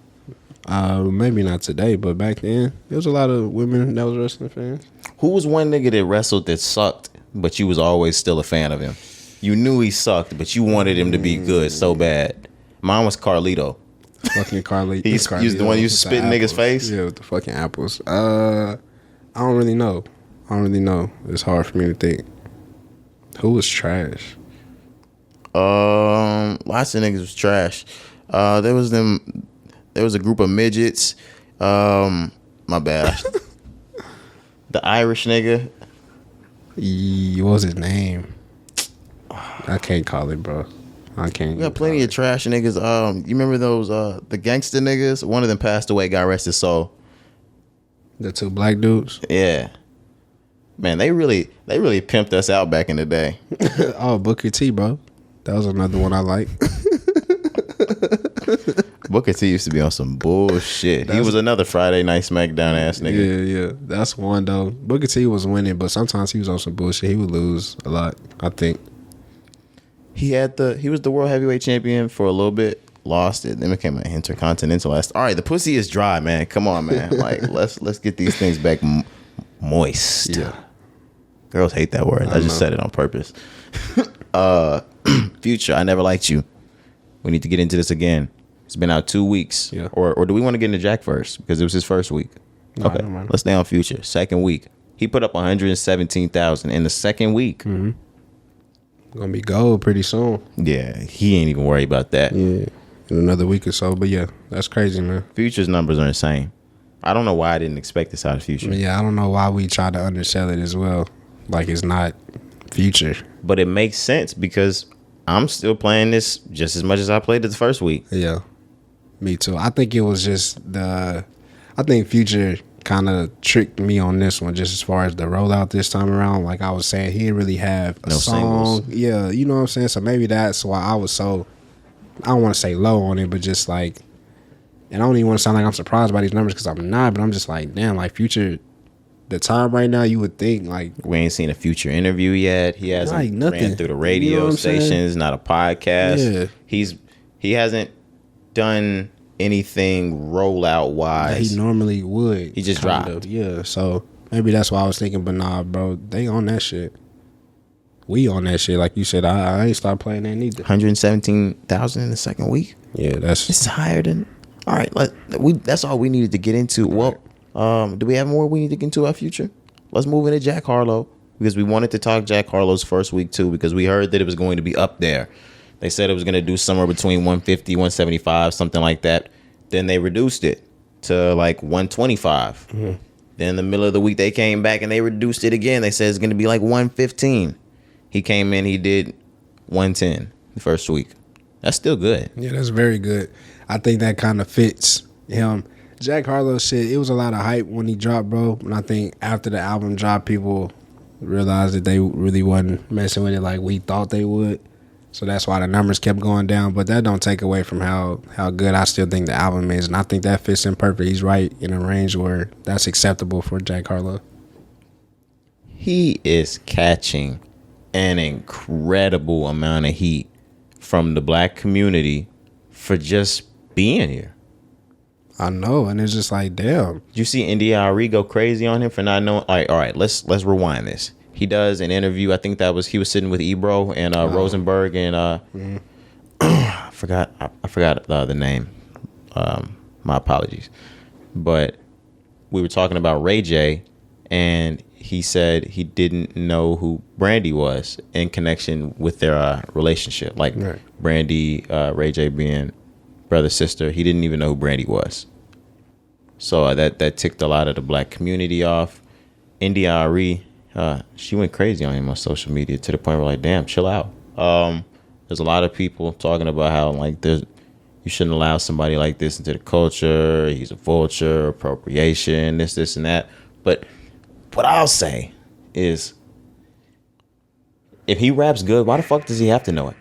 B: Maybe not today, but back then, there was a lot of women that was wrestling fans.
A: Who was one nigga that wrestled that sucked, but you was always still a fan of him? You knew he sucked, but you wanted him to be good so bad. Mine was Carlito.
B: Fucking Carlito.
A: He's the one who used to spit in niggas' face?
B: Yeah, with the fucking apples. I don't really know. It's hard for me to think. Who was trash?
A: Lots of niggas was trash. There was a group of midgets. My bad. The Irish nigga.
B: What was his name? I can't call it, bro. I can't.
A: We got plenty of trash niggas. You remember those the gangster niggas? One of them passed away, God rest his soul.
B: The two black dudes?
A: Yeah. Man, they really pimped us out back in the day.
B: Oh, Booker T, bro. That was another one I like.
A: Booker T used to be on some bullshit. He was another Friday Night SmackDown ass nigga.
B: Yeah. That's one, though. Booker T was winning, but sometimes he was on some bullshit. He would lose a lot, I think.
A: He was the world heavyweight champion for a little bit, lost it, then became an intercontinental. All right, the pussy is dry, man. Come on, man. Like let's get these things back moist.
B: Yeah.
A: Girls hate that word. I just said it on purpose. Future, I never liked you. We need to get into this again. It's been out 2 weeks.
B: Yeah.
A: Or do we want to get into Jack first? Because it was his first week.
B: No,
A: Okay. Let's stay on Future. Second week. He put up 117,000 in the second week.
B: Mm-hmm. Gonna be gold pretty soon.
A: Yeah, he ain't even worried about that.
B: Yeah. In another week or so. But yeah, that's crazy, man.
A: Future's numbers are insane. I don't know why I didn't expect this out of Future.
B: Yeah, I don't know why we try to undersell it as well. Like it's not Future.
A: But it makes sense because I'm still playing this just as much as I played it the first week.
B: Yeah. Me too. I think it was just I think Future kind of tricked me on this one just as far as the rollout this time around. Like I was saying, he didn't really have a song. Singles. Yeah, you know what I'm saying? So maybe that's why I was so, I don't want to say low on it, but just like, and I don't even want to sound like I'm surprised by these numbers because I'm not, but I'm just like, damn, like Future, the time right now, you would think like.
A: We ain't seen a Future interview yet. He hasn't ran through the radio stations, not a podcast. Yeah. He hasn't done anything rollout wise.
B: That he normally would.
A: He just dropped.
B: Yeah, so maybe that's why I was thinking, but nah, bro, they on that shit. We on that shit. Like you said, I ain't start playing that neither.
A: 117,000 in the second week.
B: Yeah,
A: it's higher than. All right, that's all we needed to get into. Well, do we have more we need to get into our Future? Let's move into Jack Harlow because we wanted to talk Jack Harlow's first week too because we heard that it was going to be up there. They said it was going to do somewhere between 150, 175, something like that. Then they reduced it to like 125. Mm-hmm. Then in the middle of the week, they came back and they reduced it again. They said it's going to be like 115. He came in, he did 110 the first week. That's still good.
B: Yeah, that's very good. I think that kind of fits him. Jack Harlow shit, it was a lot of hype when he dropped, bro. And I think after the album dropped, people realized that they really wasn't messing with it like we thought they would. So that's why the numbers kept going down. But that don't take away from how good I still think the album is. And I think that fits in perfect. He's right in a range where that's acceptable for Jack Harlow.
A: He is catching an incredible amount of heat from the black community for just being here.
B: I know. And it's just like, damn.
A: Did you see NDRE go crazy on him for not knowing? All right, let's rewind this. He does an interview. I think he was sitting with Ebro and Rosenberg and I forgot the name. My apologies. But we were talking about Ray J, and he said he didn't know who Brandy was in connection with their relationship. Like right. Brandy, Ray J being brother, sister. He didn't even know who Brandy was. So that ticked a lot of the black community off. India Ari, she went crazy on him on social media to the point where like, damn, chill out. There's a lot of people talking about how like you shouldn't allow somebody like this into the culture. He's a vulture, appropriation, this and that. But what I'll say is, if he raps good, why the fuck does he have to know it?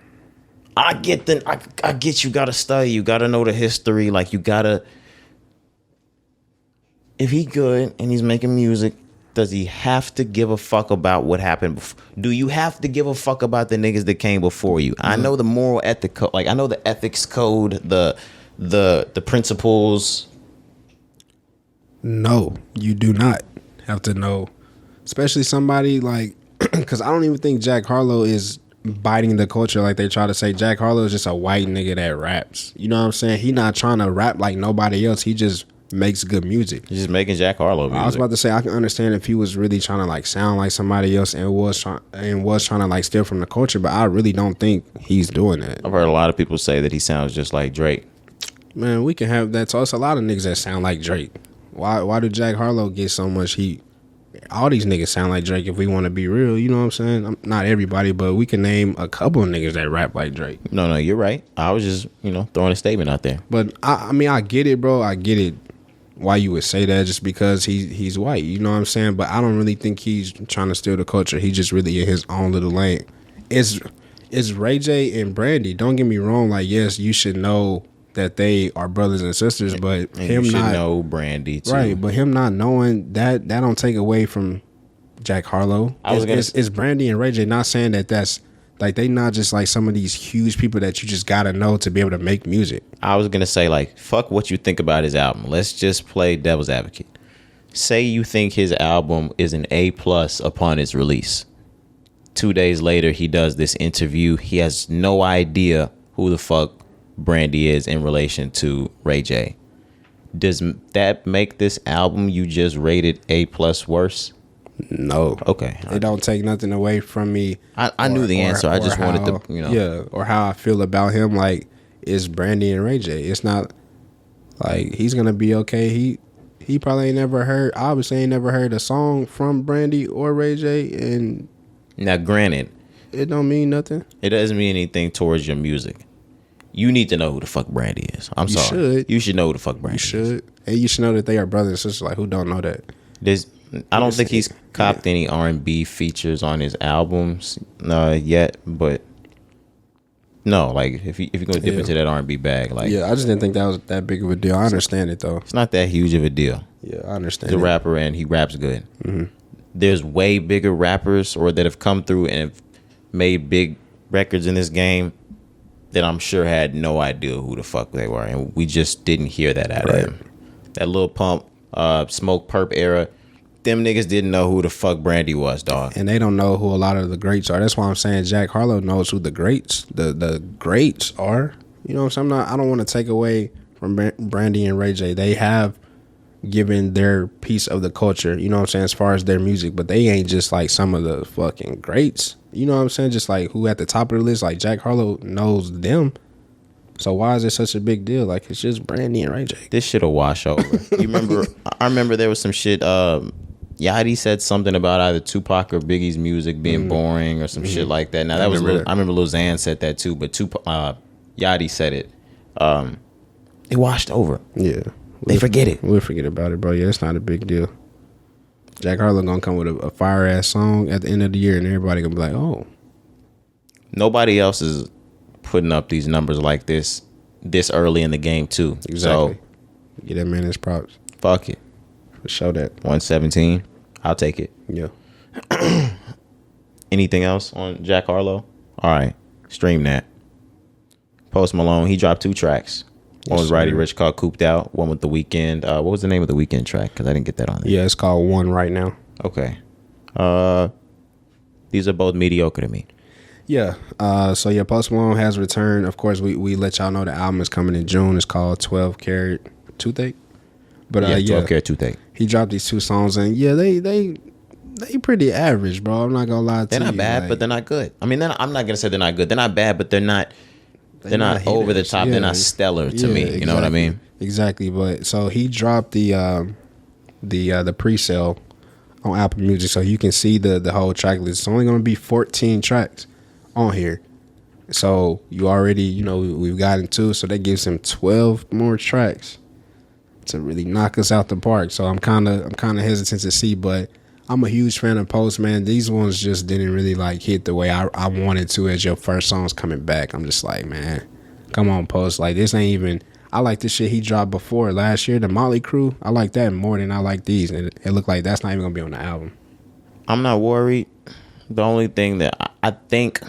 A: I get you gotta study, you gotta know the history, like you gotta. If he good and he's making music, does he have to give a fuck about what happened before? Do you have to give a fuck about the niggas that came before you? I know the moral ethic, like I know the ethics code, the principles.
B: No, you do not have to know, especially somebody like, because I don't even think Jack Harlow is biting the culture like they try to say. Jack Harlow is just a white nigga that raps. You know what I'm saying? He not trying to rap like nobody else. He just makes good music.
A: He's just making Jack Harlow music.
B: I was about to say, I can understand if he was really trying to like sound like somebody else and was trying to like steal from the culture, but I really don't think he's doing that.
A: I've heard a lot of people say that he sounds just like Drake.
B: Man, we can have that. So it's a lot of niggas that sound like Drake. Why do Jack Harlow get so much heat? All these niggas sound like Drake if we want to be real. You know what I'm saying? Not everybody, but we can name a couple of niggas that rap like Drake.
A: No, you're right. I was just, throwing a statement out there.
B: But I mean, I get it, bro. I get it. Why you would say that, just because he's white. You know what I'm saying? But I don't really think he's trying to steal the culture. He's just really in his own little lane. It's Ray J and Brandy. Don't get me wrong. Like, yes, you should know that they are brothers and sisters, but
A: and him you should know Brandy too.
B: Right, but him not knowing that don't take away from Jack Harlow. It's Brandy and Ray J. Not saying that's like they not just like some of these huge people that you just gotta know to be able to make music.
A: I was gonna say, like, fuck what you think about his album. Let's just play devil's advocate. Say you think his album is an A+ upon its release. 2 days later, he does this interview. He has no idea who the fuck Brandy is in relation to Ray J. Does that make this album you just rated A+ worse?
B: No.
A: Okay.
B: It don't take nothing away from me.
A: I knew the answer. I just wanted to,
B: Yeah, or how I feel about him. Like, it's Brandy and Ray J. It's not like he's gonna be okay. He probably ain't never heard a song from Brandy or Ray J. And
A: now, granted,
B: it don't mean nothing.
A: It doesn't mean anything towards your music. You need to know who the fuck Brandy is. I'm sorry. You should know who the fuck Brandy is.
B: You should. And you should know that they are brothers and sisters. Like, who don't know that?
A: I don't think he's copped any R&B features on his albums yet, but no, like if you're gonna dip into that R&B bag, like
B: I just didn't think that was that big of a deal. I understand it though.
A: It's not that huge of a deal.
B: Yeah, I understand.
A: He's a rapper and he raps good. Mm-hmm. There's way bigger rappers or that have come through and have made big records in this game that I'm sure had no idea who the fuck they were, and we just didn't hear that out of him. That Lil Pump, Smoke Perp era, them niggas didn't know who the fuck Brandy was, dog.
B: And they don't know who a lot of the greats are. That's why I'm saying Jack Harlow knows who the greats, the greats are. You know what I'm saying? I don't want to take away from Brandy and Ray J. They have given their piece of the culture, you know what I'm saying, as far as their music, but they ain't just like some of the fucking greats. You know what I'm saying? Just like who at the top of the list, like Jack Harlow knows them. So why is it such a big deal? Like, it's just Brandy and Ray J.
A: This shit'll wash over. You remember? I remember there was some shit. Yachty said something about either Tupac or Biggie's music being boring or some shit like that. Now I remember Lil Xan said that too, but Yachty said it. It washed over.
B: Yeah,
A: they forget it.
B: We'll forget about it, bro. Yeah, it's not a big deal. Jack Harlow gonna come with a fire ass song at the end of the year, and everybody gonna be like, "Oh."
A: Nobody else is putting up these numbers like this early in the game too.
B: Exactly. So, get that man his props.
A: Fuck it.
B: Show that
A: 117. I'll take it.
B: Yeah.
A: Anything else on Jack Harlow? All right, stream that. Post Malone, he dropped 2 tracks. One was Roddy Ricch called Cooped Out. One with The Weeknd. What was the name of the Weeknd track? Because I didn't get that on there.
B: Yeah, it's called One Right Now.
A: Okay. These are both mediocre to me.
B: Yeah. So yeah, Post Malone has returned. Of course, we let y'all know the album is coming in June. It's called 12 Karat. Toothache. But
A: Yeah, 12 Karat Toothache.
B: he dropped these 2 songs, and yeah, they pretty average, bro. I'm not gonna lie to you.
A: They're not bad,
B: like,
A: but they're not good. I mean, I'm not gonna say they're not good. They're not bad, but they're not over the top.
B: Yeah.
A: They're not stellar to me.
B: Exactly.
A: You know what I mean?
B: Exactly. But so he dropped the pre-sale on Apple Music, so you can see the whole track list. It's only gonna be 14 tracks on here. So you already, we've gotten 2, so that gives him 12 more tracks to really knock us out the park. So I'm kind of hesitant to see, but I'm a huge fan of Post, man. These ones just didn't really like hit the way I wanted to as your first song's coming back. I'm just like, man, come on, Post. Like, this ain't even. I like this shit he dropped before last year, the Motley Crew. I like that more than I like these, and it looked like that's not even gonna be on the album.
A: I'm not worried. The only thing that I think,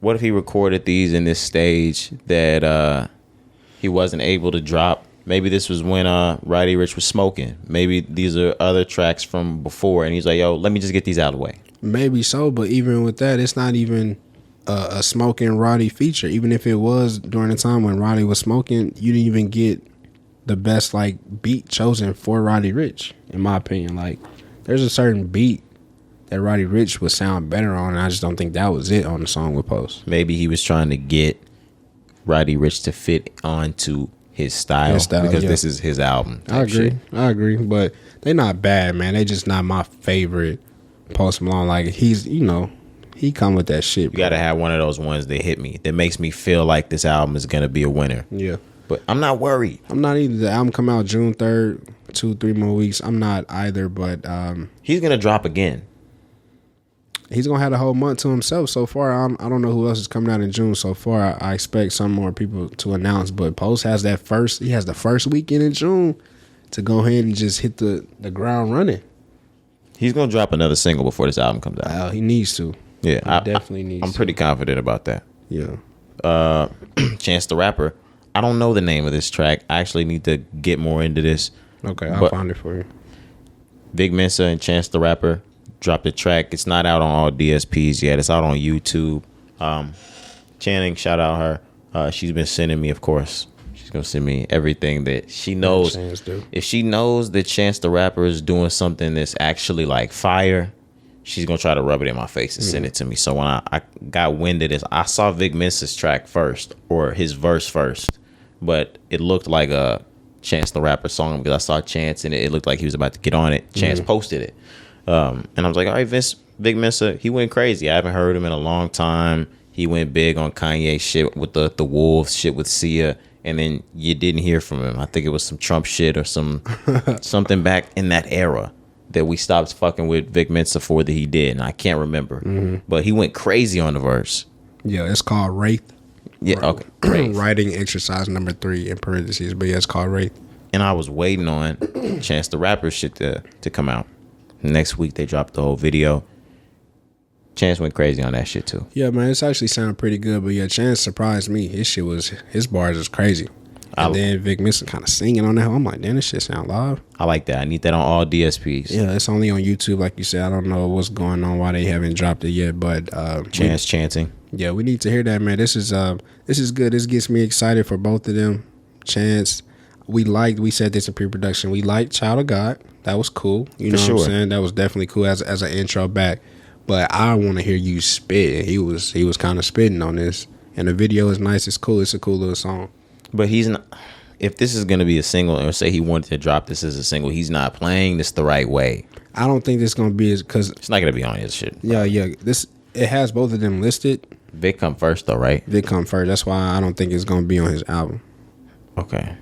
A: what if he recorded these in this stage that he wasn't able to drop? Maybe this was when Roddy Ricch was smoking. Maybe these are other tracks from before, and he's like, yo, let me just get these out of the way.
B: Maybe so, but even with that, it's not even a smoking Roddy feature. Even if it was during the time when Roddy was smoking, you didn't even get the best like beat chosen for Roddy Ricch, in my opinion. Like, there's a certain beat that Roddy Ricch would sound better on, and I just don't think that was it on the song with Post.
A: Maybe he was trying to get Roddy Ricch to fit onto his style because this is his album.
B: I agree, but they not bad, man. They just not my favorite Post Malone. Like, he's, he come with that shit, bro.
A: You gotta have one of those ones that hit me, that makes me feel like this album is gonna be a winner.
B: Yeah,
A: but I'm not worried.
B: I'm not either. The album come out June 3rd, 2-3 more weeks. I'm not either, but
A: he's gonna drop again.
B: He's gonna have the whole month to himself so far. I don't know who else is coming out in June so far. I expect some more people to announce, but Post has the first weekend in June to go ahead and just hit the ground running.
A: He's gonna drop another single before this album comes out.
B: He needs to.
A: Yeah,
B: I definitely needs.
A: I'm pretty confident about that.
B: Yeah.
A: Chance the Rapper. I don't know the name of this track. I actually need to get more into this.
B: Okay, I'll find it for you.
A: Vic Mensa and Chance the Rapper dropped a track. It's not out on all DSPs yet. It's out on YouTube. Channing, shout out her. She's been sending me, of course. She's gonna send me everything that she knows. If she knows that Chance the Rapper is doing something that's actually like fire, she's gonna try to rub it in my face and send it to me. So when I got wind of this, I saw Vic Mensa's track first, or his verse first, but it looked like a Chance the Rapper song because I saw Chance and it looked like he was about to get on it. Chance posted it. And I was like, all right, Vic Mensa, he went crazy. I haven't heard him in a long time. He went big on Kanye shit with the Wolves shit with Sia, and then you didn't hear from him. I think it was some Trump shit or something back in that era that we stopped fucking with Vic Mensa for that he did, and I can't remember. But he went crazy on the verse.
B: Yeah, it's called Wraith.
A: Yeah, okay. Wraith.
B: Writing exercise number 3 in parentheses, but yeah, it's called Wraith.
A: And I was waiting on Chance the Rapper shit to come out. Next week they dropped the whole video. Chance went crazy on that shit too.
B: Yeah, man, it's actually sounded pretty good. But yeah, Chance surprised me. His bars was crazy. And then Vic Mensa kind of singing on that. I'm like, damn, this shit sound live.
A: I like that. I need that on all DSPs.
B: Yeah, it's only on YouTube, like you said. I don't know what's going on, why they haven't dropped it yet. But
A: Chance chanting.
B: Yeah, we need to hear that, man. This is good. This gets me excited for both of them. Chance, we said this in pre-production. We liked Child of God. That was cool. You know what I'm saying? That was definitely cool as an intro back. But I want to hear you spit. He was kind of spitting on this. And the video is nice. It's cool. It's a cool little song.
A: But he's not. If this is going to be a single, or say he wanted to drop this as a single, he's not playing this the right way.
B: I don't think this going to be because
A: it's not going to be on his shit.
B: Yeah. It has both of them listed.
A: Vic come first though, right?
B: Vic come first. That's why I don't think it's going to be on his album.
A: Okay.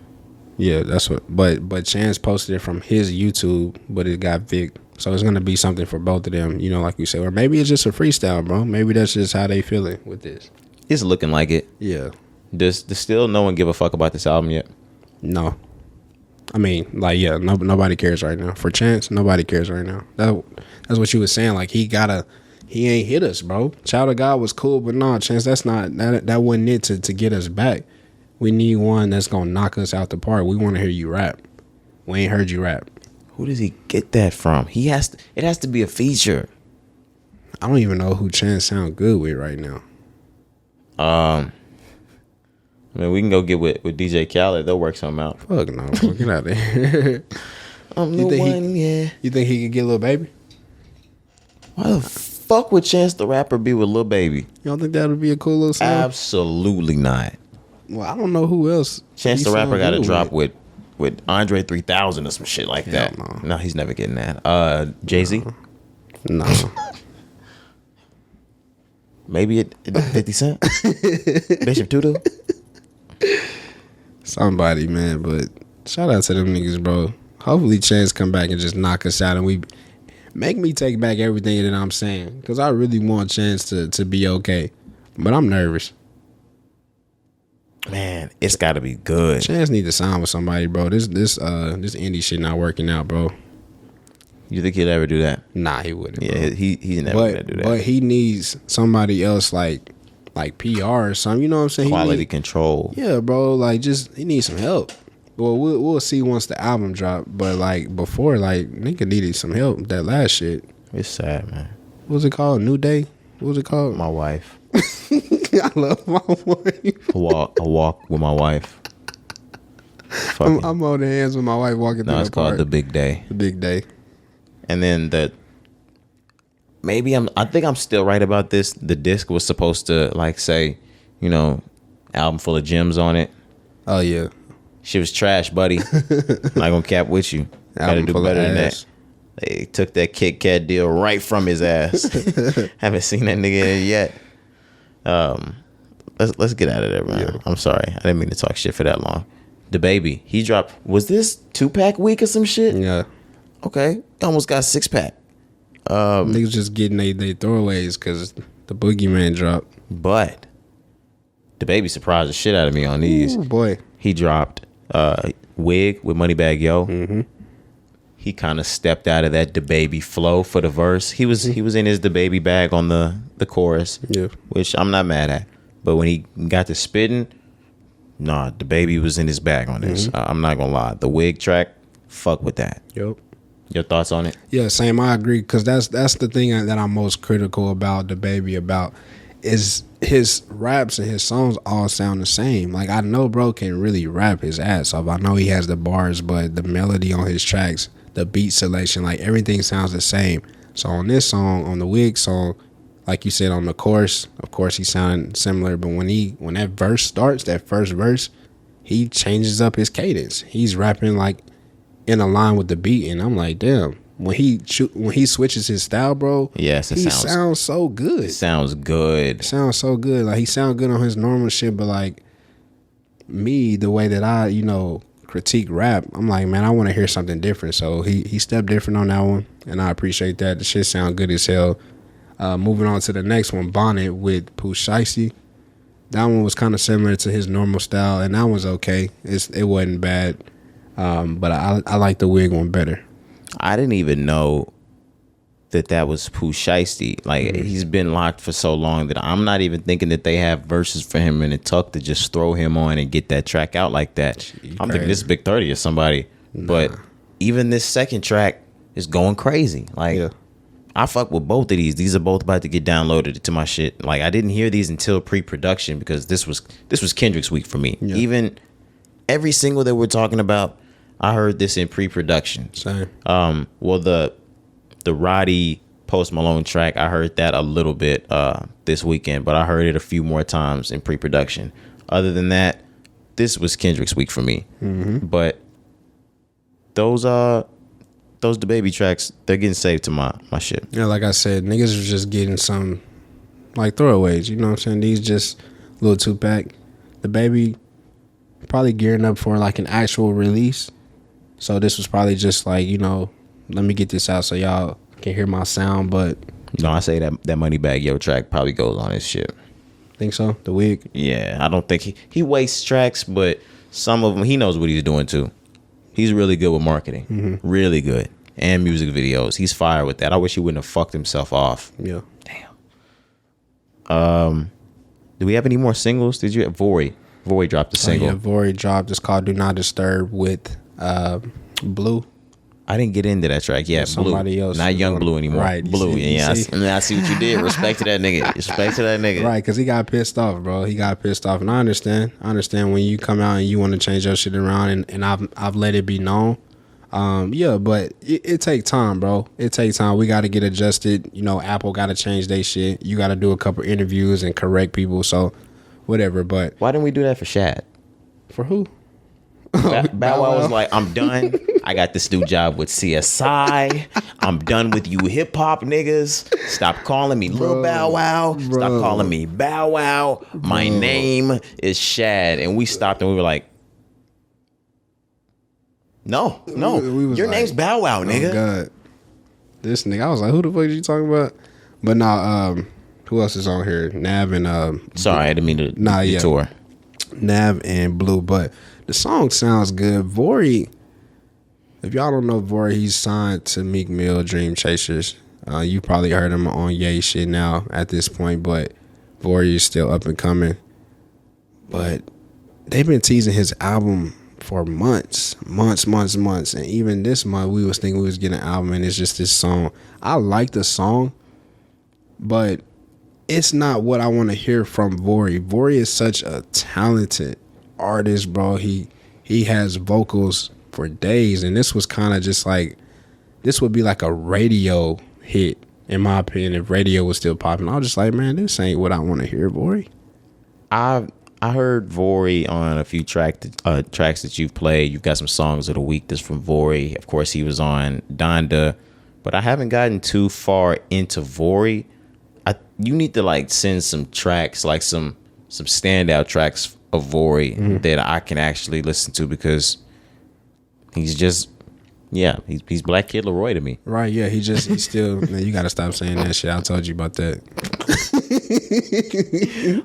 B: Yeah, that's what. But Chance posted it from his YouTube, but it got Vic, so it's gonna be something for both of them. Like you said, or maybe it's just a freestyle, bro. Maybe that's just how they feeling with this.
A: It's looking like it.
B: Yeah.
A: Does still no one give a fuck about this album yet?
B: No. I mean, like, yeah, nobody cares right now. For Chance, nobody cares right now. That's what you were saying. Like, he ain't hit us, bro. Child of God was cool, but no, Chance, that wasn't it to get us back. We need one that's gonna knock us out the park. We want to hear you rap. We ain't heard you rap.
A: Who does he get that from? It has to be a feature.
B: I don't even know who Chance sound good with right now.
A: I mean, we can go get with DJ Khaled. They'll work something out.
B: Fuck no, bro. Get out of here.
A: I'm the one, yeah.
B: You think he could get Lil Baby?
A: Why the fuck would Chance the Rapper be with Lil Baby?
B: You don't think that would be a cool little song?
A: Absolutely not.
B: Well, I don't know who else.
A: Chance the Rapper got to drop with Andre 3000 or some shit like that.
B: No.
A: No, he's never getting that. Jay-Z?
B: No.
A: Maybe 50 Cent? Bishop Tutu?
B: Somebody, man. But shout out to them niggas, bro. Hopefully Chance come back and just knock us out and we make me take back everything that I'm saying. Because I really want Chance to be okay. But I'm nervous.
A: Man, it's got to be good.
B: Chance need to sign with somebody, bro. This indie shit not working out, bro.
A: You think he'll ever do that?
B: Nah, he wouldn't.
A: Yeah,
B: bro.
A: he's never gonna do that.
B: But he needs somebody else like PR or something. You know what I'm saying?
A: Quality control.
B: Yeah, bro. Like he needs some help. Well, we'll see once the album drop. But like before, like nigga needed some help. That last shit.
A: It's sad, man.
B: What was it called? New Day. What was it called?
A: My wife.
B: I love my wife.
A: A walk with my wife.
B: I'm holding hands with my wife walking through the park.
A: No, it's called The Big Day.
B: The Big Day.
A: And then I think I'm still right about this. The disc was supposed to like say, album full of gems on it.
B: Oh yeah.
A: Shit was trash, buddy. Not gonna cap with you. Gotta do better than that. They took that Kit Kat deal right from his ass. Haven't seen that nigga in it yet. Let's get out of there, man. Yeah. I'm sorry. I didn't mean to talk shit for that long. DaBaby, he dropped. Was this 2-pack week or some shit?
B: Yeah.
A: Okay, almost got 6-pack.
B: Niggas just getting they throwaways because the Boogeyman dropped.
A: But DaBaby surprised the shit out of me on these.
B: Ooh, boy,
A: he dropped Wig with Moneybagg Yo.
B: Mm-hmm.
A: He kind of stepped out of that DaBaby flow for the verse. He was in his DaBaby bag on the chorus,
B: yeah,
A: which I'm not mad at. But when he got to spitting, nah, DaBaby was in his bag on this.
B: Mm-hmm.
A: I'm not gonna lie. The Wig track, fuck with that.
B: Yep.
A: Your thoughts on it?
B: Yeah, same. I agree because that's the thing that I'm most critical about DaBaby about is his raps and his songs all sound the same. Like I know bro can really rap his ass off. I know he has the bars, but the melody on his tracks, the beat selection, like everything sounds the same. So on this song, on the Wig song, like you said on the chorus, of course he sounded similar, but when that verse starts, that first verse, he changes up his cadence. He's rapping like in a line with the beat, and I'm like, damn. When he switches his style, bro,
A: yes,
B: he sounds so good.
A: It sounds good.
B: It sounds so good. Like he sounds good on his normal shit, but like me, the way that I, critique rap, I'm like, man, I want to hear something different. So he stepped different on that one, and I appreciate that. The shit sound good as hell. Moving on to the next one, Bonnet with Pooh Shiesty. That one was kind of similar to his normal style, and that one's okay. It wasn't bad. But I like the Wig one better.
A: I didn't even know that was Pooh Shiesty. Like he's been locked for so long that I'm not even thinking that they have verses for him in the tuck to just throw him on and get that track out like that. I'm thinking this is Big 30 or somebody. Nah. But even this second track is going crazy. Like I fuck with both of these. These are both about to get downloaded to my shit. Like I didn't hear these until pre-production because this was Kendrick's week for me. Yeah. Even every single that we're talking about, I heard this in pre-production.
B: Same.
A: Well, the Roddy Post Malone track, I heard that a little bit this weekend, but I heard it a few more times in pre-production. Other than that, this was Kendrick's week for me.
B: Mm-hmm.
A: But those DaBaby tracks, they're getting saved to my shit.
B: Yeah, like I said, niggas are just getting some like throwaways. You know what I'm saying? These just little 2-pack. DaBaby probably gearing up for like an actual release. So this was probably just like, let me get this out so y'all can hear my sound. But
A: I say that Moneybagg Yo track probably goes on his shit.
B: Think so? The Wig?
A: Yeah, I don't think he wastes tracks, but some of them he knows what he's doing too. He's really good with marketing.
B: Mm-hmm.
A: Really good. And music videos. He's fire with that. I wish he wouldn't have fucked himself off.
B: Yeah.
A: Damn. Do we have any more singles? Did you have Vory? Vory dropped a single.
B: Yeah, Vory dropped. It's called Do Not Disturb with Blue.
A: I didn't get into that track. Yeah,
B: somebody
A: Blue.
B: else.
A: Not Young Blue anymore.
B: Right.
A: Blue. Yeah,
B: see?
A: I see what you did. Respect to that nigga. Respect to that nigga.
B: Right, because he got pissed off, bro. He got pissed off. And I understand. When you come out and you want to change your shit around, and I've let it be known. Yeah, but it take time, bro. It takes time. We got to get adjusted. You know, Apple got to change their shit. You got to do a couple interviews and correct people. So, whatever. But
A: why didn't we do that for Shad?
B: For who?
A: Bow Wow was like, I'm done. I got this new job with CSI. I'm done with you hip hop niggas. Stop calling me Lil Bow Wow. Stop calling me Bow Wow. My name is Shad. And we stopped and we were like, no. Your name's Bow Wow, nigga.
B: Oh God. This nigga, I was like, who the fuck are you talking about? But nah, who else is on here? Nav and
A: sorry, I didn't mean to detour.
B: Nav and Blue, but the song sounds good. Vory, if y'all don't know Vory, he's signed to Meek Mill, Dream Chasers. You probably heard him on Ye shit now at this point, but Vory is still up and coming. But they've been teasing his album for months. And even this month, we was thinking we was getting an album, and it's just this song. I like the song, but it's not what I want to hear from Vory. Vory is such a talented artist, bro. He has vocals for days, and this was kind of just like, this would be like a radio hit, in my opinion, if radio was still popping. I was just like, man, this ain't what I want to hear, Vory.
A: I heard Vory on a few tracks that you've played. You've got some songs of the week that's from Vory. Of course, he was on Donda, but I haven't gotten too far into Vory. You need to like send some tracks, like some standout tracks of Vory that I can actually listen to, because he's just, he's Black Kid Leroy to me.
B: Right, yeah, he's still, man, you got to stop saying that shit. I told you about that.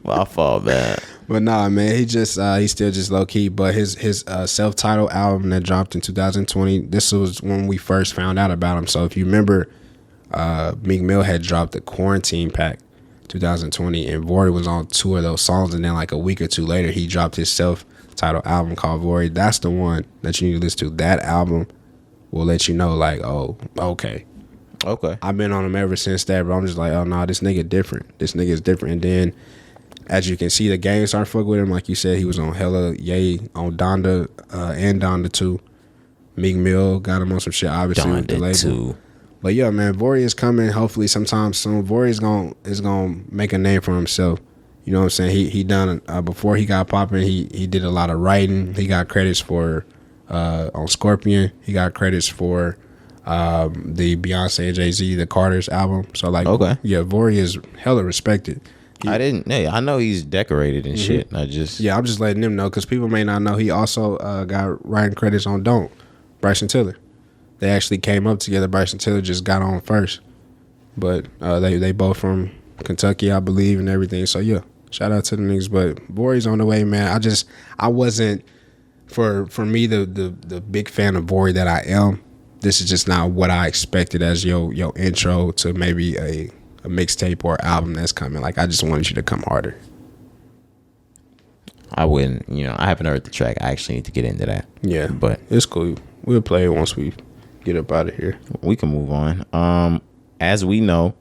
A: Well, I fall back.
B: But nah, man, he's still just low key. But his self-titled album that dropped in 2020, this was when we first found out about him. So if you remember, Meek Mill had dropped the Quarantine Pack 2020, and Vory was on two of those songs, and then like a week or two later he dropped his self-titled album called Vory. That's the one that you need to listen to. That album will let you know, like, oh, okay. I've been on him ever since that, but I'm just like, oh no, this nigga different. This nigga is different. And then as you can see, the game started fuck with him. Like you said, he was on hella Ye on Donda and Donda 2. Meek Mill got him on some shit, obviously, with the label. 2. But yeah, man, Vory is coming. Hopefully, sometime soon. Vory is gonna make a name for himself. You know what I'm saying? He done before he got popping. He did a lot of writing. He got credits for on Scorpion. He got credits for the Beyonce and Jay-Z, the Carter's album. So like, yeah, Vory is hella respected.
A: I know he's decorated and shit. I'm
B: just letting them know, because people may not know he also got writing credits on Don't, Bryson Tiller. They actually came up together. Bryson Tiller just got on first, but they both from Kentucky, I believe, and everything. So yeah, shout out to the niggas. But Vory's on the way, man. I wasn't for me the big fan of Vory that I am. This is just not what I expected as your intro to maybe a mixtape or album that's coming. Like, I just wanted you to come harder.
A: I wouldn't, I haven't heard the track. I actually need to get into that.
B: Yeah,
A: but
B: it's cool. We'll play it once we get up out of here.
A: We can move on. As we know,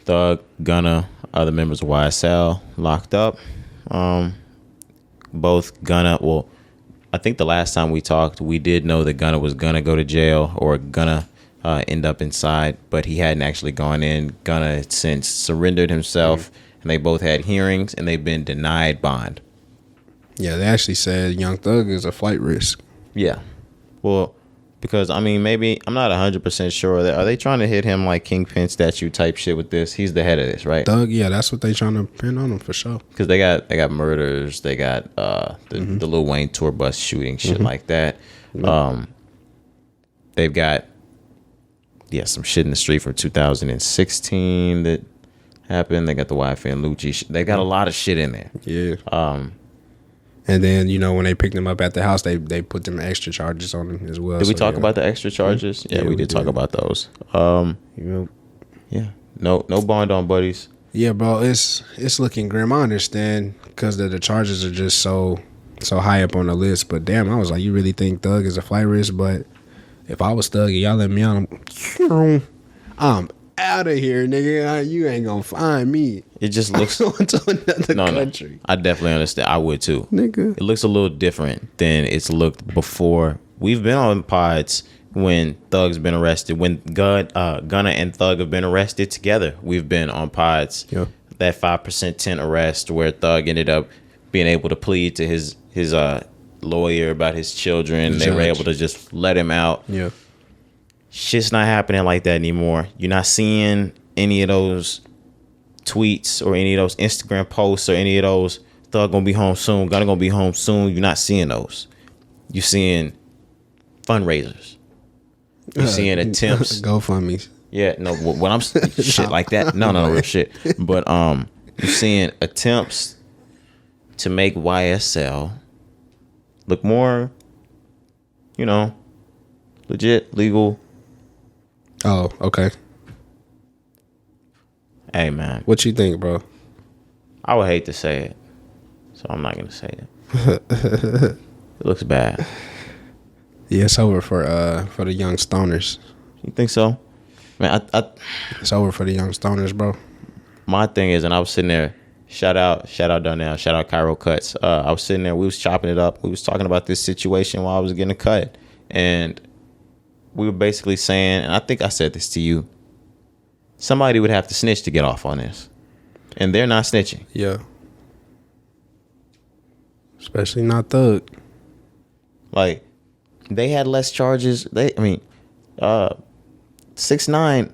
A: Thug, Gunna, other members of YSL locked up. Both Gunna, well, I think the last time we talked, we did know that Gunna was gonna go to jail or gonna end up inside, but he hadn't actually gone in. Gunna had since surrendered himself, and they both had hearings, and they've been denied bond.
B: Yeah, they actually said Young Thug is a flight risk.
A: Yeah. Well, because, maybe, I'm not 100% sure. Are they trying to hit him like Kingpin statue type shit with this? He's the head of this, right?
B: Thug, yeah, that's what they trying to pin on him for sure.
A: Because they got murders, they got the Lil Wayne tour bus shooting, shit like that. They've got, some shit in the street from 2016 that happened. They got the wife and Lucci. They got a lot of shit in there.
B: Yeah. And then, when they picked them up at the house, they put them extra charges on them as well.
A: Did we talk about the extra charges? Yeah, we did talk about those. Yeah. No bond on buddies.
B: Yeah, bro, it's looking grim. I understand, because the charges are just so high up on the list. But damn, I was like, you really think Thug is a flight risk? But If I was Thug and y'all let me out, I'm out of here, nigga. You ain't gonna find me.
A: It just looks
B: going to another country.
A: No, I definitely understand. I would too,
B: nigga.
A: It looks a little different than it's looked before. We've been on pods when Thug's been arrested. When Gunna and Thug have been arrested together, we've been on pods.
B: Yeah.
A: That 5% tent arrest where Thug ended up being able to plead to his lawyer about his children. They were able to just let him out.
B: Yeah.
A: Shit's not happening like that anymore. You're not seeing any of those tweets or any of those Instagram posts or any of those Thug gonna be home soon, Gunna gonna be home soon. You're not seeing those. You're seeing fundraisers. You're seeing attempts.
B: GoFundMes.
A: Yeah, no, when I'm shit like that. No, real shit. But you're seeing attempts to make YSL look more, legit, legal.
B: Oh, okay.
A: Hey, man.
B: What you think, bro?
A: I would hate to say it, so I'm not gonna say it. It looks bad.
B: Yeah, it's over for the young stoners.
A: You think so? Man,
B: it's over for the young stoners, bro.
A: My thing is, and I was sitting there. Shout out Darnell. Shout out Cairo Cuts. I was sitting there. We was chopping it up. We was talking about this situation while I was getting a cut, and we were basically saying, and I think I said this to you. Somebody would have to snitch to get off on this, and they're not snitching.
B: Yeah. Especially not Thug.
A: Like, they had less charges. 6ix9ine,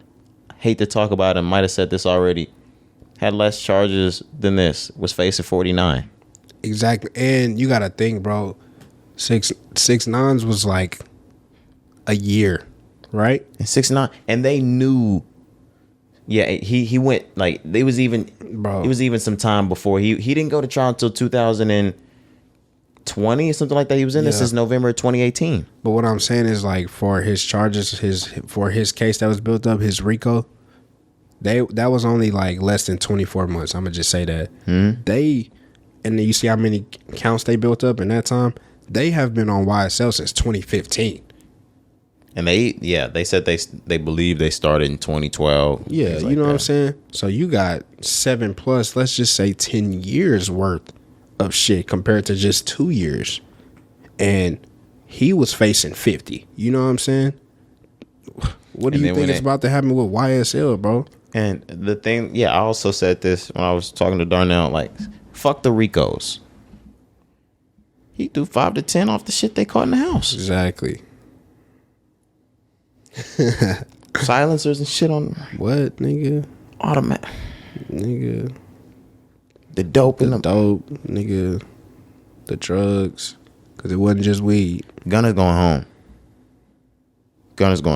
A: hate to talk about him, might have said this already, had less charges than this, was facing 49.
B: Exactly. And you gotta think, bro, 6ix9ine's was like a year, right?
A: And 6ix9ine, and they knew. Yeah, he went, like, there was even,
B: bro,
A: it was even some time before he didn't go to trial until 2020 or something like that. He was in this since November 2018.
B: But what I'm saying is, like, for his charges, for his case that was built up, his RICO, that was only like less than 24 months. I'm gonna just say that.
A: Mm-hmm.
B: And then you see how many counts they built up in that time. They have been on YSL since 2015.
A: And they said they believe they started in 2012.
B: Yeah, you know what I'm saying? So you got 7+, let's just say 10 years worth of shit compared to just 2 years. And he was facing 50. You know what I'm saying? What do you think is about to happen with YSL, bro?
A: And the thing, I also said this when I was talking to Darnell, like, fuck the RICOs. He threw 5 to 10 off the shit they caught in the house.
B: Exactly.
A: Silencers and shit on
B: what, nigga?
A: Automatic,
B: nigga.
A: The dope in
B: the dope, nigga. The drugs, because it wasn't just weed.
A: Gunna's going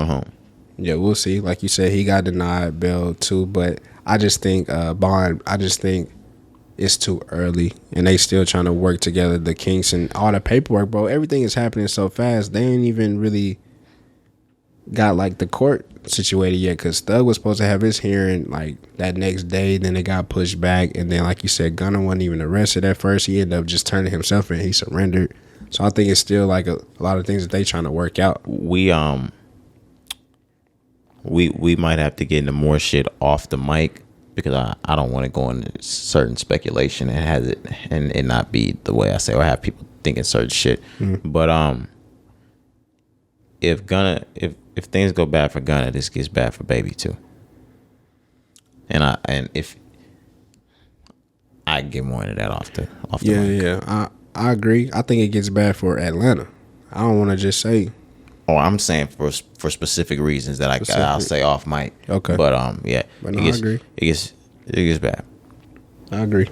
A: home.
B: Yeah, we'll see. Like you said, he got denied bail too, but I just think bond. I just think it's too early, and they still trying to work together, the kinks and all the paperwork, bro. Everything is happening so fast. They ain't even really got like the court situated yet, because Thug was supposed to have his hearing like that next day, then it got pushed back, and then like you said, Gunna wasn't even arrested at first. He ended up just turning himself in. He surrendered. So I think it's still like a lot of things that they trying to work out.
A: We might have to get into more shit off the mic, because I don't want to go into certain speculation and it not be the way I say, or have people thinking certain shit. Mm-hmm. But if things go bad for Gunna, this gets bad for Baby too. And if I get more into that off the mic.
B: Yeah. I agree. I think it gets bad for Atlanta. I don't want to just say.
A: Oh, I'm saying for specific reasons that I'll say off mic.
B: Okay.
A: But yeah.
B: But no, I agree.
A: It gets bad.
B: I agree.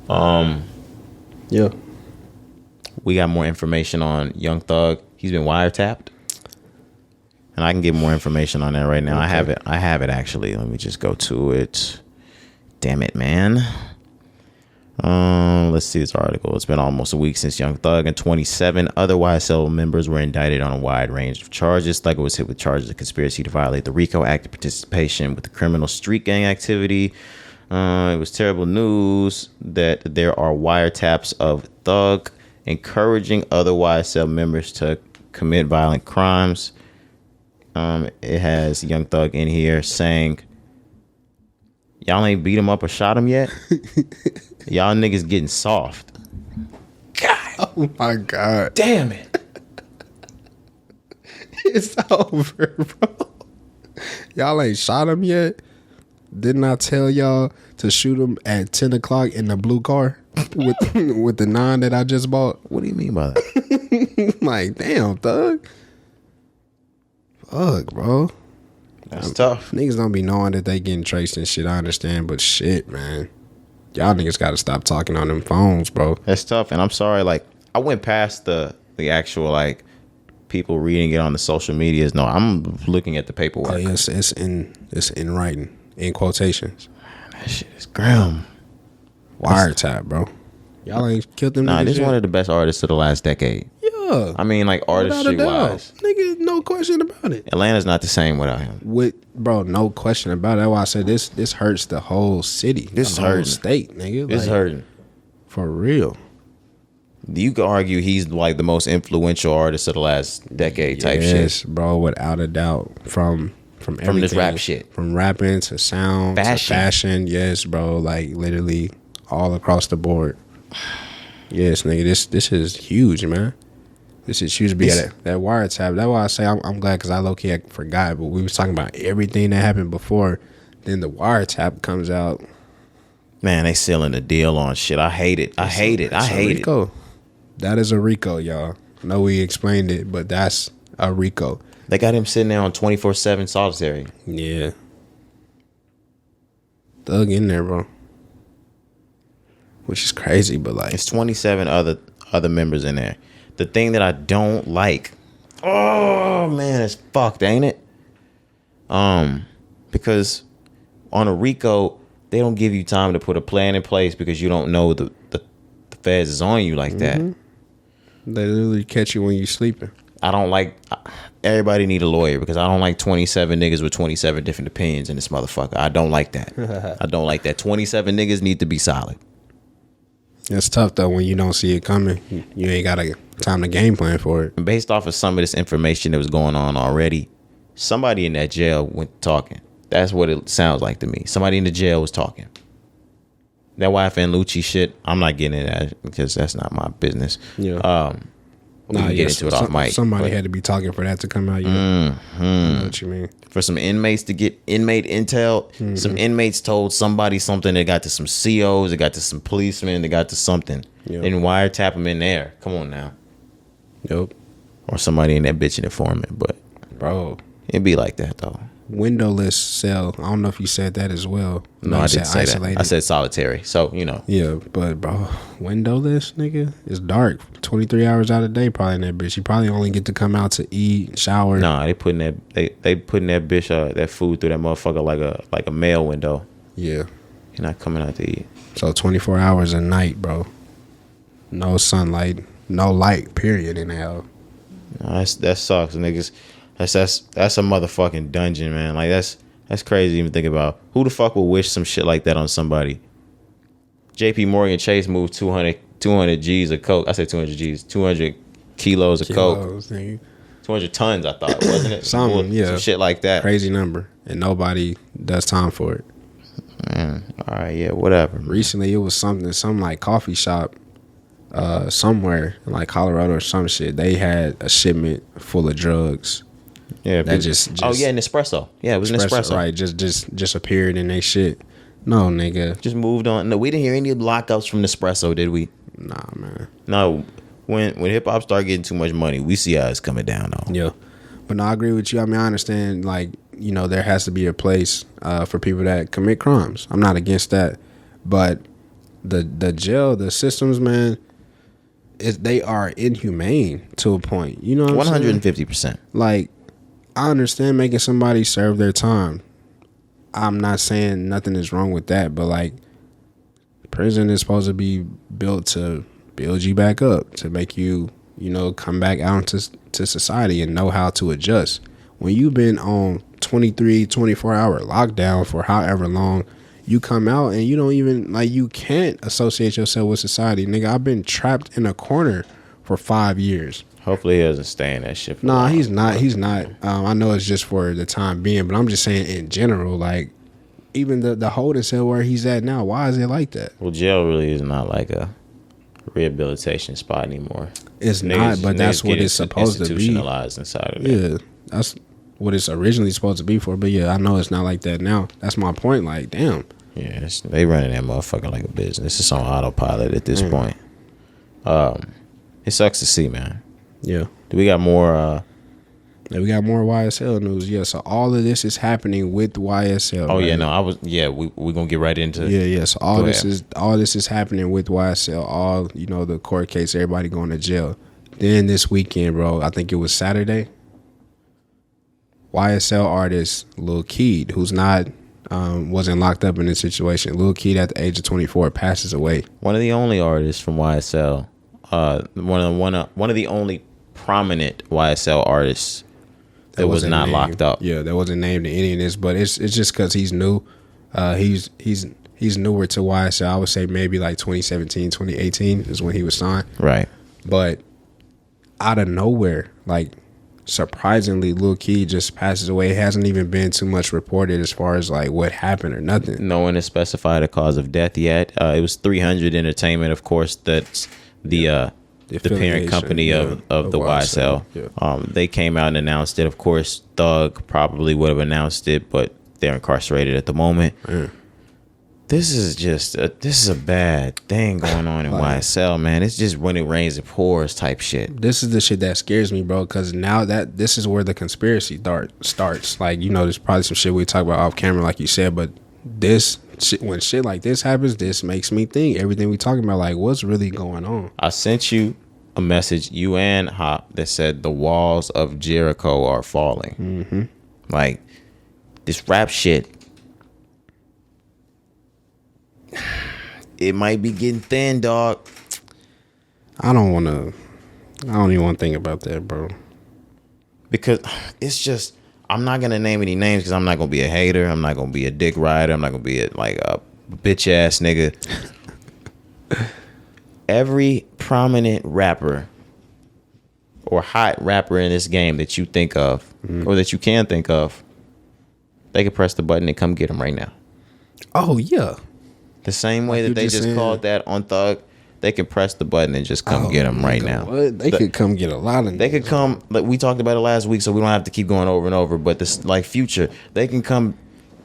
B: Yeah.
A: We got more information on Young Thug. He's been wiretapped. And I can get more information on that right now. Okay. I have it actually. Let me just go to it. Damn it, man. Let's see this article. It's been almost a week since Young Thug and 27 other YSL members were indicted on a wide range of charges. Thug was hit with charges of conspiracy to violate the RICO Act, participation with the criminal street gang activity. It was terrible news that there are wiretaps of Thug encouraging other YSL members to commit violent crimes. It has Young Thug in here saying, y'all ain't beat him up or shot him yet? Y'all niggas getting soft. God.
B: Oh my God.
A: Damn it.
B: It's over, bro. Y'all ain't shot him yet? Didn't I tell y'all to shoot him at 10 o'clock in the blue car with the 9 that I just bought?
A: What do you mean by that?
B: Like, damn, Thug. Fuck, bro.
A: That's tough.
B: Niggas don't be knowing that they getting traced and shit. I understand, but shit, man. Y'all niggas got to stop talking on them phones, bro.
A: That's tough. And I'm sorry, like, I went past the actual, like, people reading it on the social medias. No, I'm looking at the paperwork.
B: Oh, yes, it's in writing, in quotations.
A: Man, that shit is grim.
B: Wiretap, bro. Y'all ain't killed them.
A: Nah, this is
B: yet?
A: one of the best artists of the last decade.
B: Yeah.
A: I mean, like, artistry wise.
B: Nigga, no question about it.
A: Atlanta's not the same without him.
B: Bro, no question about it. That's why I said this hurts the whole city.
A: This is
B: the whole
A: hurting.
B: state, nigga.
A: It's hurting.
B: For real.
A: You could argue he's like the most influential artist of the last decade type shit.
B: Yes, bro, without a doubt. From everything,
A: this rap shit.
B: From rapping to sound to fashion. Yes, bro. Like literally all across the board. Yes, nigga. This is huge, man. This is huge. Be that wiretap. That's why I say I'm glad, because I low key forgot. But we was talking about everything that happened before. Then the wiretap comes out.
A: Man, they sealing the deal on shit. I hate it. I hate it.
B: That is a RICO, y'all. I know we explained it, but that's a RICO.
A: They got him sitting there on 24/7 solitary.
B: Yeah. Thug in there, bro. Which is crazy, but like,
A: it's 27 other members in there. The thing that I don't like, oh man, it's fucked, ain't it? Because on a RICO, they don't give you time to put a plan in place because you don't know the feds is on you like that.
B: They literally catch you when you sleeping.
A: I don't like. Everybody need a lawyer because I don't like 27 niggas with 27 different opinions in this motherfucker. I don't like that. I don't like that. 27 niggas need to be solid.
B: It's tough though when you don't see it coming. You ain't got a time to game plan for it.
A: And based off of some of this information that was going on already, somebody in that jail went talking. That's what it sounds like to me. Somebody in the jail was talking. That YFN Lucci shit, I'm not getting into that because that's not my business.
B: Yeah.
A: We can get into it off mic.
B: Somebody had to be talking for that to come out. I know what you mean.
A: For some inmates to get inmate intel, some inmates told somebody something. They got to some COs, they got to some policemen, they got to something.
B: Yep.
A: And wiretap them in there. Come on now.
B: Yep.
A: Or somebody in that bitching informant, but
B: bro,
A: it'd be like that though.
B: Windowless cell. I don't know if you said that as well.
A: No, I didn't say isolated. That. I said solitary. So, you know.
B: Yeah, but bro, windowless, nigga, it's dark. 23 hours out of the day probably in that bitch. You probably only get to come out to eat, shower.
A: Nah, they putting that bitch that food through that motherfucker like a mail window.
B: Yeah. You're
A: not coming out to eat.
B: So 24 hours a night, bro. No sunlight, no light, period in hell.
A: Nah, that sucks, niggas. That's a motherfucking dungeon, man. Like that's crazy to even think about. Who the fuck would wish some shit like that on somebody? JP Morgan Chase moved 200 G's of coke. I said 200 G's, 200 kilos of coke. 200 tons, I thought, wasn't it?
B: Some
A: shit like that.
B: Crazy number, and nobody does time for it.
A: Man, all right, yeah, whatever.
B: Recently, it was some like coffee shop, somewhere in like Colorado or some shit. They had a shipment full of drugs.
A: Yeah,
B: that just
A: oh yeah, an espresso. Yeah, it was an espresso.
B: Right, just appeared in they shit. No, nigga,
A: just moved on. No, we didn't hear any lockups from Nespresso, did we?
B: Nah, man.
A: No, when hip hop start getting too much money, we see how it's coming down though.
B: Yeah, but no, I agree with you. I mean, I understand. Like, you know, there has to be a place for people that commit crimes. I'm not against that, but the jail, the systems, man, they are inhumane to a point. You know what I'm saying?
A: 150%.
B: Like, I understand making somebody serve their time. I'm not saying nothing is wrong with that, but like, prison is supposed to be built to build you back up, to make you, you know, come back out to society and know how to adjust. When you've been on 23, 24-hour lockdown for however long, you come out and you don't even, like, you can't associate yourself with society. Nigga, I've been trapped in a corner for 5 years.
A: Hopefully he doesn't stay in that shit for
B: Nah,
A: long.
B: he's not. He's not. I know it's just for the time being, but I'm just saying in general, like even the holding cell where he's at now, why is it like that?
A: Well, jail really is not like a rehabilitation spot anymore.
B: It's not, but that's what it's supposed to be.
A: Institutionalized inside of it.
B: Yeah, that's what it's originally supposed to be for. But yeah, I know it's not like that now. That's my point. Like, damn.
A: Yeah, they running that motherfucker like a business. It's on autopilot at this point. It sucks to see, man.
B: Yeah.
A: Do we got more?
B: We got more YSL news. Yeah, so all of this is happening with YSL.
A: Oh
B: right?
A: yeah, no, we're gonna get right into.
B: Yeah. So all this is happening with YSL. All the court case, everybody going to jail. Then this weekend, bro, I think it was Saturday. YSL artist Lil Keed, who's not wasn't locked up in this situation. Lil Keed at the age of 24 passes away.
A: One of the only artists from YSL. One of the only prominent YSL artists that was not
B: named,
A: locked up.
B: Yeah, that wasn't named in any of this, but it's just because he's new. He's newer to YSL. I would say maybe like 2017, 2018 is when he was signed.
A: Right.
B: But out of nowhere, like surprisingly, Lil Keed just passes away. It hasn't even been too much reported as far as like what happened or nothing.
A: No one has specified a cause of death yet. It was 300 Entertainment, of course. That's the parent company of the YSL.
B: Yeah.
A: They came out and announced it. Of course, Thug probably would have announced it, but they're incarcerated at the moment.
B: Yeah.
A: This is a bad thing going on in YSL, man. It's just when it rains, it pours type shit.
B: This is the shit that scares me, bro, because now that this is where the conspiracy starts. Like, there's probably some shit we talk about off camera, like you said, but this shit, when shit like this happens, this makes me think everything we talking about, like, what's really going on?
A: I sent you a message, you and Hop, that said the walls of Jericho are falling.
B: Mm-hmm.
A: Like, this rap shit, it might be getting thin, dog.
B: I don't even want to think about that, bro.
A: Because it's just, I'm not gonna name any names because I'm not gonna be a hater. I'm not gonna be a dick rider. I'm not gonna be a bitch ass nigga. Every prominent rapper or hot rapper in this game that you think of, or that you can think of, they can press the button and come get them right now.
B: Oh yeah.
A: The same way that they just called that on Thug, they can press the button and just come get them right now.
B: What? They could come get a lot of.
A: They could come. Like we talked about it last week, so we don't have to keep going over and over. But this, like Future, they can come.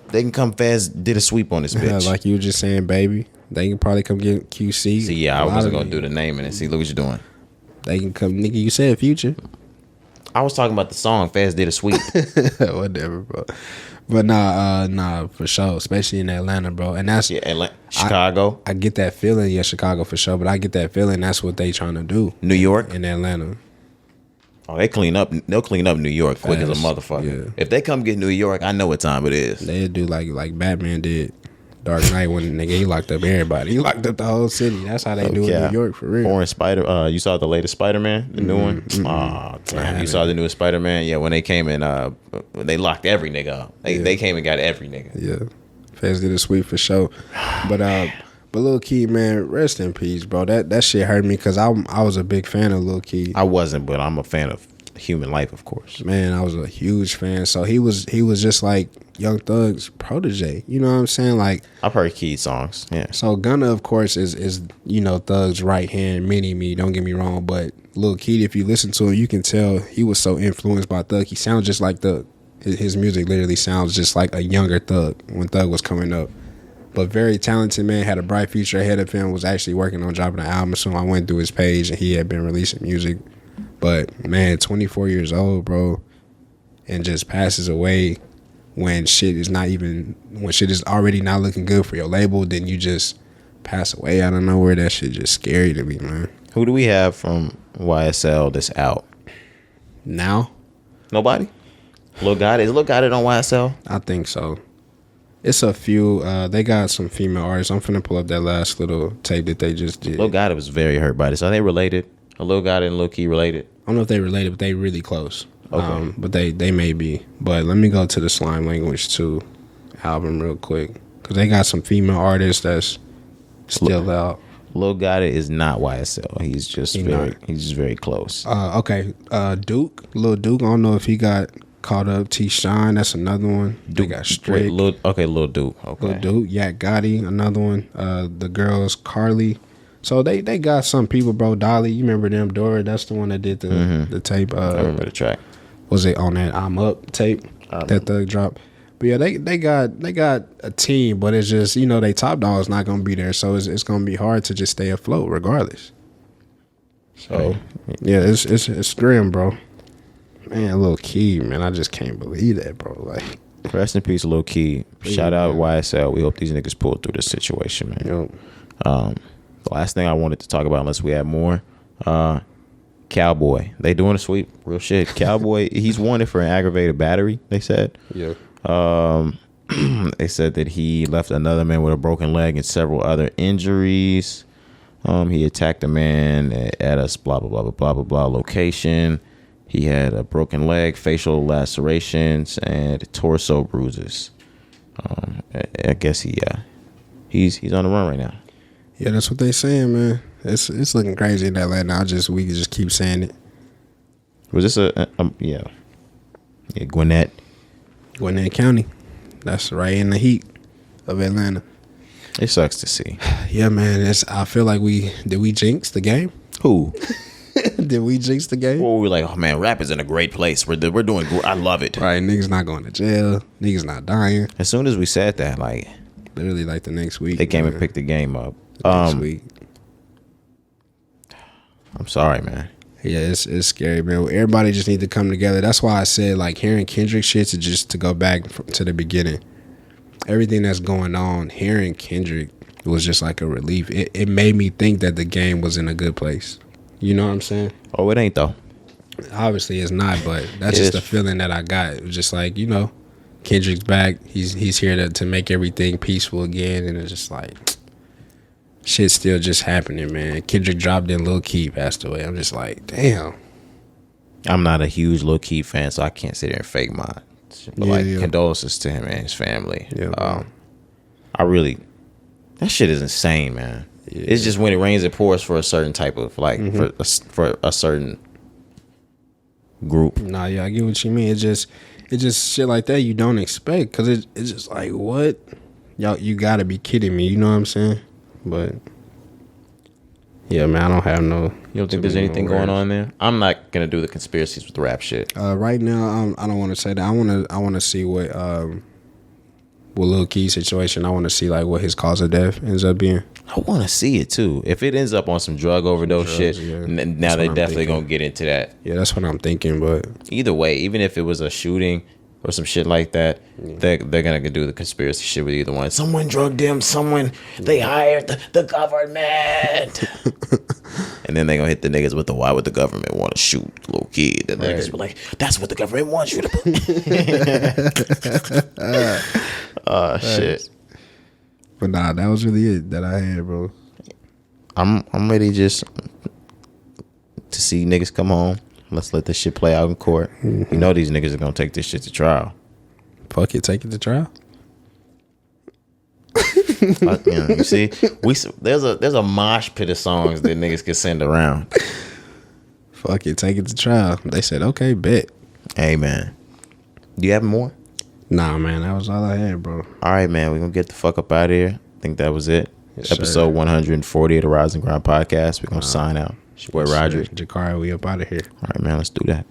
A: They can come fast. Did a sweep on this bitch.
B: Like you were just saying, baby. They can probably come get QC.
A: See, yeah, I wasn't gonna do the naming and see. Look what you're doing.
B: They can come, nigga. You said Future.
A: I was talking about the song "Fast Did a Sweep."
B: Whatever, bro. But nah, for sure, especially in Atlanta, bro. And that's
A: Chicago.
B: I get that feeling, yeah, Chicago for sure. But I get that feeling that's what they trying to do.
A: New York
B: in Atlanta.
A: Oh, they clean up. They'll clean up New York quick as a motherfucker. Yeah. If they come get New York, I know what time it is.
B: They do like Batman did. Dark Knight when nigga he locked up everybody. He locked up the whole city. That's how they do it in New York for real.
A: Foreign Spider. You saw the latest Spider-Man, the new one. Oh, damn! You saw the newest Spider-Man. Yeah, when they came in, they locked every nigga up. They came and got every nigga.
B: Yeah, Fast did a sweep for sure. But Lil Keed, man, rest in peace, bro. That shit hurt me because I was a big fan of Lil Keed.
A: I wasn't, but I'm a fan of human life, of course.
B: Man, I was a huge fan. So he was just like Young Thug's protege. You know what I'm saying? Like
A: I've heard Keed songs. Yeah.
B: So Gunna, of course, is Thug's right hand, mini me. Don't get me wrong, but Lil Keed, if you listen to him, you can tell he was so influenced by Thug. He sounds just like Thug. His music literally sounds just like a younger Thug when Thug was coming up. But very talented man, had a bright future ahead of him. Was actually working on dropping an album. So I went through his page and he had been releasing music. But man, 24 years old, bro, and just passes away when shit is already not looking good for your label. Then you just pass away out of nowhere. That shit just scary to me, man.
A: Who do we have from YSL that's out
B: now?
A: Nobody. Lil Gotti is Lil Gotti on YSL?
B: I think so. It's a few. They got some female artists. I'm finna pull up that last little tape that they just did.
A: Lil Gotti was very hurt by this. Are they related? Are Lil Gotti and Lil Keed related?
B: I don't know if they related, but they really close.
A: Okay.
B: But they may be. But let me go to the Slime Language 2 album real quick. Because they got some female artists that's still out.
A: Lil Gotti is not YSL. He's just very close.
B: Okay. Lil Duke. I don't know if he got caught up. T. Shine, that's another one. They got Strick.
A: Lil Duke. Okay.
B: Lil Duke. Yak Gotti, another one. The girls Carly. So they got some people, bro. Dolly, you remember them? Dora, that's the one that did the tape.
A: I remember the track.
B: Was it on that I'm Up tape that Thug dropped? But yeah, they got a team, but it's just, they top dog's not gonna be there, so it's gonna be hard to just stay afloat regardless. So yeah, it's grim, bro. Man, Lil Keed, man, I just can't believe that, bro. Like,
A: rest in peace, Lil Keed. Shout out YSL. We hope these niggas pull through this situation, man. Yep. The last thing I wanted to talk about, unless we have more, CalBoy. They doing a sweep, real shit. CalBoy, he's wanted for an aggravated battery. They said. Yeah. They said that he left another man with a broken leg and several other injuries. He attacked a man at a blah blah blah blah blah blah blah location. He had a broken leg, facial lacerations, and torso bruises. I guess he's on the run right now.
B: Yeah, that's what they saying, man. It's looking crazy in Atlanta. We can just keep saying it.
A: Was this yeah, Gwinnett
B: County? That's right in the heat of Atlanta.
A: It sucks to see.
B: Yeah, man. I feel like did we jinx the game?
A: Who?
B: Did we jinx the game?
A: Well, we were like, oh man, rap is in a great place. We're doing. I love it.
B: Right, niggas not going to jail. Niggas not dying.
A: As soon as we said that, like,
B: literally, like the next week,
A: they came and picked the game up.
B: Next week.
A: I'm sorry, man.
B: Yeah, it's scary, man. Everybody just need to come together. That's why I said, like, hearing Kendrick shit to go back to the beginning. Everything that's going on, hearing Kendrick was just like a relief. It made me think that the game was in a good place. You know what I'm saying?
A: Oh, it ain't though.
B: Obviously, it's not, but that's just the feeling that I got. It was just like, Kendrick's back. He's here to make everything peaceful again, and it's just like, shit's still just happening, man. Kendrick dropped in, Lil Keed passed away. I'm just like, damn.
A: I'm not a huge Lil Keed fan, so I can't sit there and fake mine. But condolences to him and his family. Yeah, that shit is insane, man. Yeah. It's just when it rains, it pours for a certain type of for a certain group.
B: Nah, yeah, I get what you mean. It's just shit like that you don't expect, because it's just like, what? Y'all, you gotta be kidding me. You know what I'm saying? But yeah, man, I don't have no.
A: You don't think there's anything going on there? I'm not gonna do the conspiracies with the rap shit.
B: Right now, I don't want to say that. I want to see what Lil Keed situation. I want to see like what his cause of death ends up being.
A: I want to see it too. If it ends up on some drug overdose shit, now they definitely gonna get into that.
B: Yeah, that's what I'm thinking. But
A: either way, even if it was a shooting or some shit like that, they're gonna do the conspiracy shit with either one. Someone drugged him. They hired the government. And then they gonna hit the niggas with the why would the government want to shoot Lil Keed? And the niggas be like, that's what the government wants you to put. Oh shit.
B: But nah, that was really it that I had, bro.
A: I'm ready just to see niggas come home. Let's let this shit play out in court. Mm-hmm. You know these niggas are gonna take this shit to trial.
B: Fuck it, take it to trial.
A: You see, there's a mosh pit of songs that niggas can send around.
B: Fuck it, take it to trial. They said, okay, bet.
A: Hey man, do you have more?
B: Nah, man, that was all I had, bro.
A: All right, man, we're gonna get the fuck up out of here. I think that was it. Yes, episode 140 of the Rise and Grind podcast. We're gonna sign out. It's your boy Roderick
B: Cari, we up out of here.
A: All right, man, let's do that.